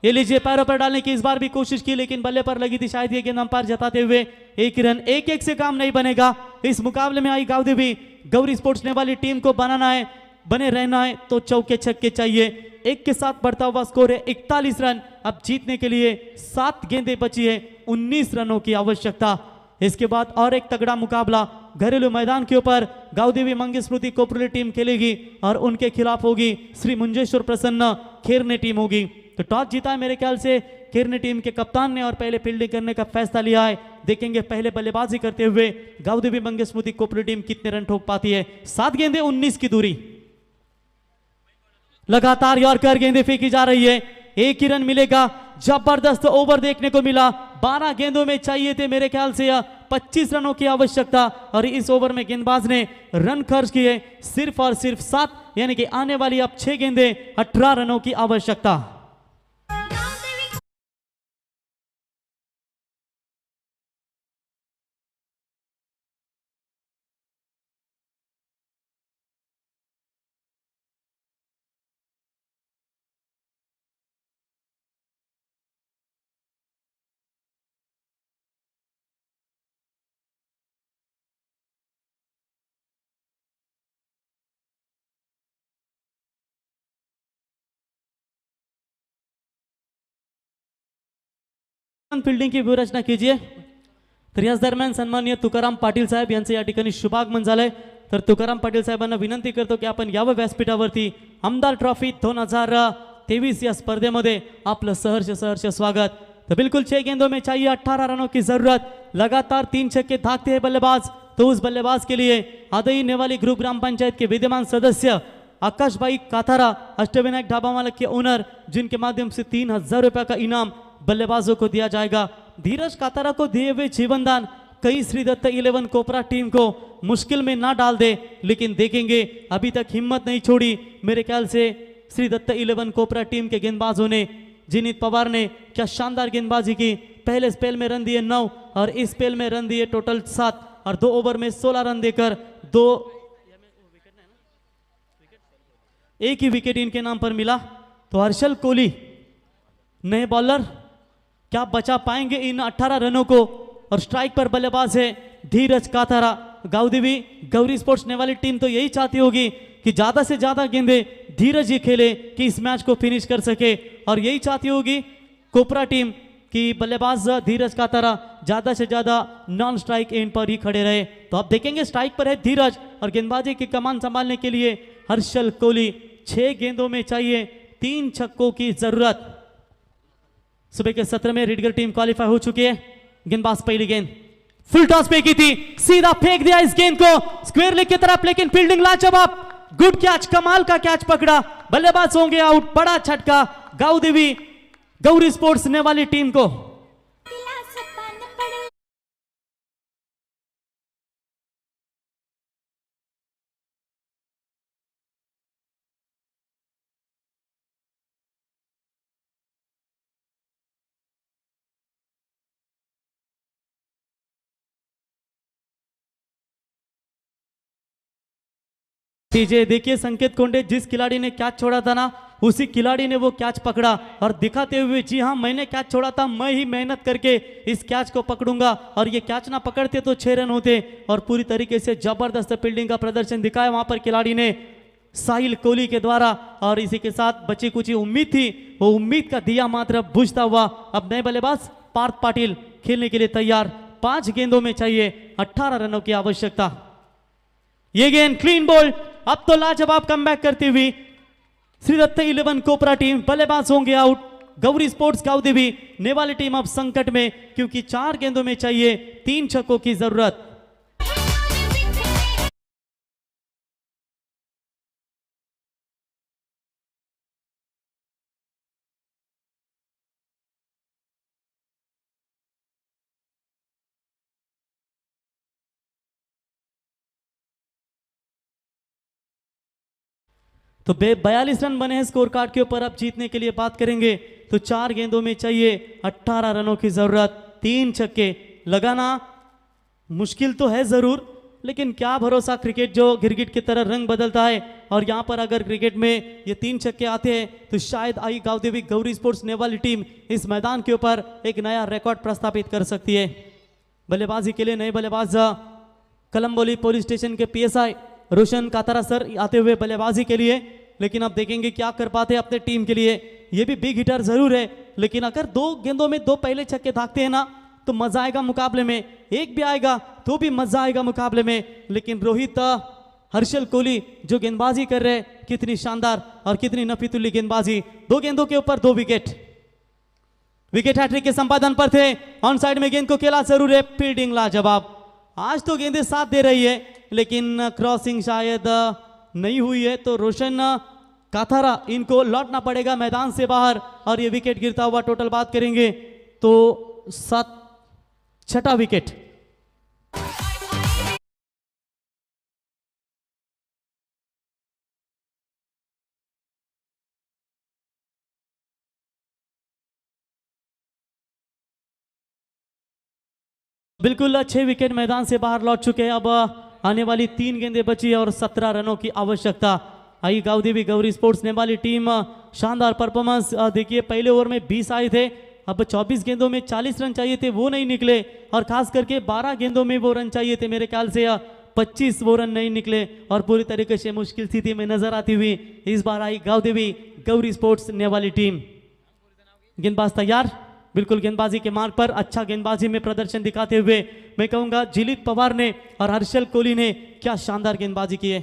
ये लीजिए पैरों पर डालने की इस बार भी कोशिश की, लेकिन बल्ले पर लगी थी शायद ये गेंद अंपायर जताते हुए 1 रन। 1-1 से काम नहीं बनेगा इस मुकाबले में। आई गावदेवी गौरी स्पोर्ट्स ने वाली टीम को बनाना है, बने रहना है तो चौके छक्के चाहिए। 1 के साथ बढ़ता हुआ स्कोर है 41 रन। अब जीतने के लिए 7 गेंदें बची है, 19 रनों की आवश्यकता। इसके बाद और एक तगड़ा मुकाबला घरेलू मैदान के ऊपर गावदेवी मंगेश स्मृति कोपरली टीम खेलेगी और उनके खिलाफ होगी श्री मुंजेश्वर प्रसन्न खेरने टीम होगी। तो टॉस जीता है मेरे ख्याल से खेरने टीम के कप्तान ने और पहले फील्डिंग करने का फैसला लिया है। देखेंगे पहले बल्लेबाजी करते हुए गावदेवी मंगेश स्मृति कोपरली टीम कितने रन ठोक पाती है। 7 गेंदें 19 की दूरी, लगातार यॉर्कर गेंदें फेंकी जा रही है, 1 ही रन मिलेगा। जबरदस्त ओवर देखने को मिला, 12 गेंदों में चाहिए थे मेरे ख्याल से 25 रनों की आवश्यकता और इस ओवर में गेंदबाज ने रन खर्च किए सिर्फ और सिर्फ 7, यानी कि आने वाली अब 6 गेंदें 18 रनों की आवश्यकता। फील्डिंग की व्यूहरचना कीजिए। तर याच दरम्यान सन्माननीय तुकाराम पाटील साहेब यांचं या ठिकाणी शुभागमन झालंय। तर तुकाराम पाटील साहेबांना विनंती करतो की आपण यावं व्यासपीठावरती। आमदार ट्रॉफी 2023 या स्पर्धेमध्ये आपलं सहर्ष स्वागत। तो बिल्कुल 6 गेंदों में चाहिए 18 रनों की जरूरत। लगातार 3 छक्के भागते हैं बल्लेबाज, तो उस बल्लेबाज के लिए आदई नेवाली ग्रुप ग्राम पंचायत के विद्यमान सदस्य आकाश भाई काथारा, अष्टविनायक ढाबा मालक के ओनर, जिनके माध्यम से 3000 रुपए का इनाम बल्लेबाजों को दिया जाएगा। धीरज कातारा को दिए हुए जीवनदान कई श्री दत्त 11 कोपरा टीम को मुश्किल में ना डाल दे, लेकिन देखेंगे अभी तक हिम्मत नहीं छोड़ी मेरे ख्याल से श्री दत्त 11 कोपरा टीम के गेंदबाजों ने। जीनित पवार ने क्या शानदार गेंदबाजी की, पहले स्पेल में रन दिए 9 और इस स्पेल में रन दिए टोटल 7। और 2 ओवर में 16 रन देकर एक ही विकेट इनके नाम पर मिला। तो हर्षल कोहली नए बॉलर क्या बचा पाएंगे इन 18 रनों को। और स्ट्राइक पर बल्लेबाज है धीरज काथारा। गाउदेवी गौरी स्पोर्ट्स ने वाली टीम तो यही चाहती होगी कि ज्यादा से ज्यादा गेंदे धीरज ही खेले कि इस मैच को फिनिश कर सके, और यही चाहती होगी कोपरा टीम कि बल्लेबाज धीरज काथारा ज्यादा से ज्यादा नॉन स्ट्राइक एंड पर ही खड़े रहे। तो आप देखेंगे स्ट्राइक पर है धीरज और गेंदबाजी की कमान संभालने के लिए हर्षल कोहली। 6 गेंदों में चाहिए 3 छक्कों की जरूरत। सुबह के सत्र में रेडगर टीम क्वालिफाई हो चुकी है। गेंदबाज पहली गेंद फुल टॉस पे की थी, सीधा फेंक दिया इस गेंद को स्क्वायर लेग की तरफ, लेकिन फील्डिंग लाजवाब, गुड कैच, कमाल का कैच पकड़ा, बल्लेबाज होंगे आउट। बड़ा झटका गाउदेवी गौरी स्पोर्ट्स ने वाली टीम को। देखिए संकेत कोंडे, जिस खिलाड़ी ने कैच छोड़ा था ना उसी खिलाड़ी ने वो कैच पकड़ा और दिखाते हुए जी हाँ मैंने कैच छोड़ा था, मैं ही मेहनत करके इस कैच को पकड़ूंगा। और ये कैच ना पकड़ते तो 6 रन होते। और पूरी तरीके से जबरदस्त फील्डिंग का प्रदर्शन दिखाया वहां पर खिलाड़ी ने साहिल कोहली के द्वारा। और इसी के साथ बची कुछ उम्मीद थी, वो उम्मीद का दिया मात्र बुझता हुआ। अब नए बल्लेबाज पार्थ पाटिल खेलने के लिए तैयार। 5 गेंदों में चाहिए 18 रनों की आवश्यकता। ये गेंद क्लीन बोल्ड। अब तो लाजवाब कमबैक करती हुई श्रीदत्त 11 कोपरा टीम, बल्लेबाज होंगे आउट। गौरी स्पोर्ट्स गाउदेवी ने वाली टीम अब संकट में, क्योंकि 4 गेंदों में चाहिए 3 छक्कों की जरूरत। तो 42 रन बने हैं स्कोर कार्ड के ऊपर। अब जीतने के लिए बात करेंगे तो 4 गेंदों में चाहिए 18 रनों की जरूरत। 3 छक्के लगाना मुश्किल तो है जरूर, लेकिन क्या भरोसा, क्रिकेट जो गिरगिट की तरह रंग बदलता है। और यहाँ पर अगर क्रिकेट में ये 3 छक्के आते हैं तो शायद आई गाउदेवी गौरी स्पोर्ट्स ने वाली टीम इस मैदान के ऊपर एक नया रिकॉर्ड प्रस्थापित कर सकती है। बल्लेबाजी के लिए नए बल्लेबाज कलम्बोली पुलिस स्टेशन के PSI रोशन कातारा सर आते हुए बल्लेबाजी के लिए। लेकिन अब देखेंगे क्या कर पाते हैं अपने टीम के लिए। ये भी बिग हिटर जरूर है, लेकिन अगर 2 गेंदों में 2 पहले छक्के दागते हैं ना तो मजा आएगा मुकाबले में। एक भी आएगा तो भी मजा आएगा मुकाबले में। लेकिन रोहित हर्षल कोहली जो गेंदबाजी कर रहे हैं, कितनी शानदार और कितनी नफीतुल्ली गेंदबाजी। 2 गेंदों के ऊपर 2 विकेट। विकेट हैट्रिक के संपादन पर थे। ऑन साइड में गेंद को खेला जरूर है, फील्डिंग लाजवाब। आज तो गेंदें साथ दे रही है, लेकिन क्रॉसिंग शायद नहीं हुई है। तो रोशन काथारा इनको लौटना पड़ेगा मैदान से बाहर और ये विकेट गिरता हुआ टोटल बात करेंगे तो 6ठा विकेट। बिल्कुल 6 विकेट मैदान से बाहर लौट चुके हैं। अब आने वाली 3 गेंदें बची और 17 रनों की आवश्यकता। आई गाउदेवी गौरी स्पोर्ट्स ने वाली टीम शानदार परफॉर्मेंस। देखिए पहले ओवर में 20 आए थे, अब 24 गेंदों में 40 रन चाहिए थे, वो नहीं निकले। और खास करके 12 गेंदों में वो रन चाहिए थे, मेरे ख्याल से 25 वो रन नहीं निकले और पूरी तरीके से मुश्किल स्थिति में नजर आती हुई इस बार आई गाउदेवी गौरी स्पोर्ट्स ने वाली टीम। गेंदबाज तैयार, बिल्कुल गेंदबाजी के मार्ग पर। अच्छा गेंदबाजी में प्रदर्शन दिखाते हुए मैं कहूंगा जिलित पवार ने और हर्षल कोहली ने क्या शानदार गेंदबाजी की है।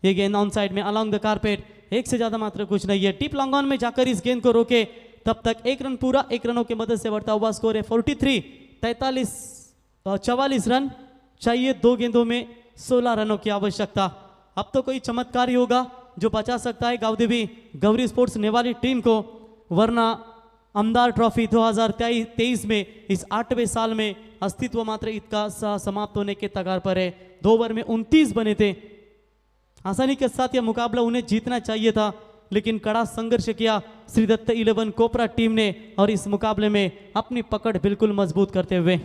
ये गेंद ऑन साइड में अलोंग द कारपेट, एक से ज्यादा मात्र कुछ नहीं है। टिप लॉन्ग ऑन में जाकर इस गेंद को रोके, तब तक 1 रन पूरा। 1 रनों की मदद से बढ़ता हुआ स्कोर है 43। 44 रन चाहिए, 2 गेंदों में 16 रनों की आवश्यकता। अब तो कोई चमत्कार ही होगा जो बचा सकता है गाउदेवी गौरी स्पोर्ट्स ने वाली टीम को, वरना अमदार ट्रॉफी 2023 में इस 8वें साल में अस्तित्व मात्र इसका समाप्त होने के कगार पर है। 2 ओवर में 29 बने थे। आसानी के साथ यह मुकाबला उन्हें जीतना चाहिए था, लेकिन कड़ा संघर्ष किया श्रीदत्त 11 कोपरा टीम ने और इस मुकाबले में अपनी पकड़ बिल्कुल मजबूत करते हुए।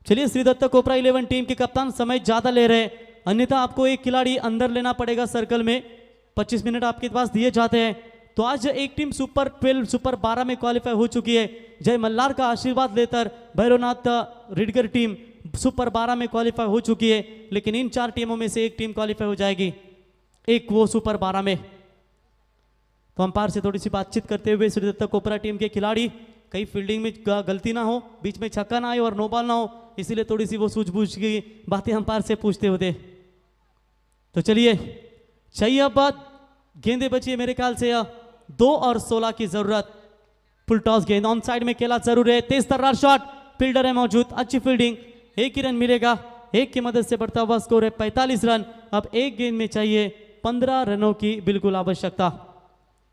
चलिए श्रीदत्त कोपरा 11 टीम के कप्तान समय ज्यादा ले रहे हैं, अन्यथा आपको एक खिलाड़ी अंदर लेना पड़ेगा सर्कल में। 25 मिनट आपके पास दिए जाते हैं। तो आज एक टीम सुपर 12 सुपर 12 में क्वालिफाई हो चुकी है। जय मल्हार का आशीर्वाद लेकर भैरवनाथ रिडगर टीम सुपर 12 में क्वालिफाई हो चुकी है, लेकिन इन 4 टीमों में से एक टीम क्वालिफाई हो जाएगी, एक वो सुपर 12 में। तो अंपायर से थोड़ी सी बातचीत करते हुए श्रीदत्त कोपरा टीम के खिलाड़ी कहीं फील्डिंग में गलती ना हो, बीच में छक्का ना आए और नो बॉल ना हो, इसीलिए थोड़ी सी वो सूझबूझ की बातें अंपायर से पूछते होते। तो चलिए चाहिए अब गेंदे बची है मेरे ख्याल से 2 और 16 की जरूरत। फुल टॉस गेंद ऑन साइड में खेला जरूर है, तेज तर्रार शॉट, फील्डर है मौजूद, अच्छी फील्डिंग, एक ही रन मिलेगा, एक की मदद से बढ़ता हुआ स्कोर है 45 रन। अब एक गेंद में चाहिए 15 रनों की बिल्कुल आवश्यकता।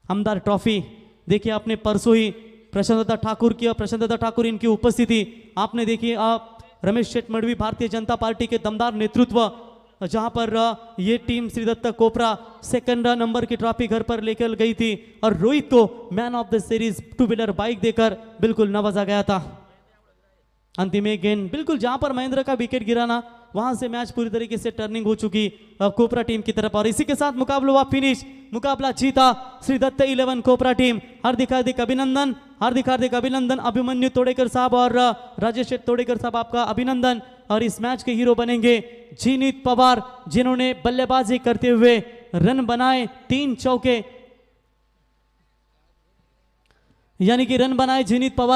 हमदार ट्रॉफी देखिए आपने परसों ही प्रशांत दत्ता ठाकुर की और प्रशांत दत्ता ठाकुर इनकी उपस्थिति आपने देखी। आप रमेश शेठ मडवी भारतीय जनता पार्टी के दमदार नेतृत्व, जहां पर ये टीम श्रीदत्त कोपरा सेकंड नंबर की ट्रॉफी घर पर लेकर गई थी और रोहित को man of the series 2 wheeler bike देकर बिल्कुल नवाजा गया था। अंतिम एक गेंद बिल्कुल जहां पर महेंद्र का विकेट गिराना, वहां से मैच पूरी तरीके से टर्निंग हो चुकी कोपरा टीम की तरफ और इसी के साथ मुकाबला हुआ फिनिश, मुकाबला जीता श्रीदत्त 11 कोपरा टीम। हार्दिक हार्दिक अभिनंदन, हार्दिक हार्दिक अभिनंदन अभिमन्यु तोड़ेकर साहब और राजेश शेठ तोड़ेकर साहब, आपका अभिनंदन। और इस मैच के हीरो बनेंगे जीनित पवार, जिन्होंने बल्लेबाजी करते हुए रन बनाए 3 चौके, यानी कि रन बनाए जीनित पवार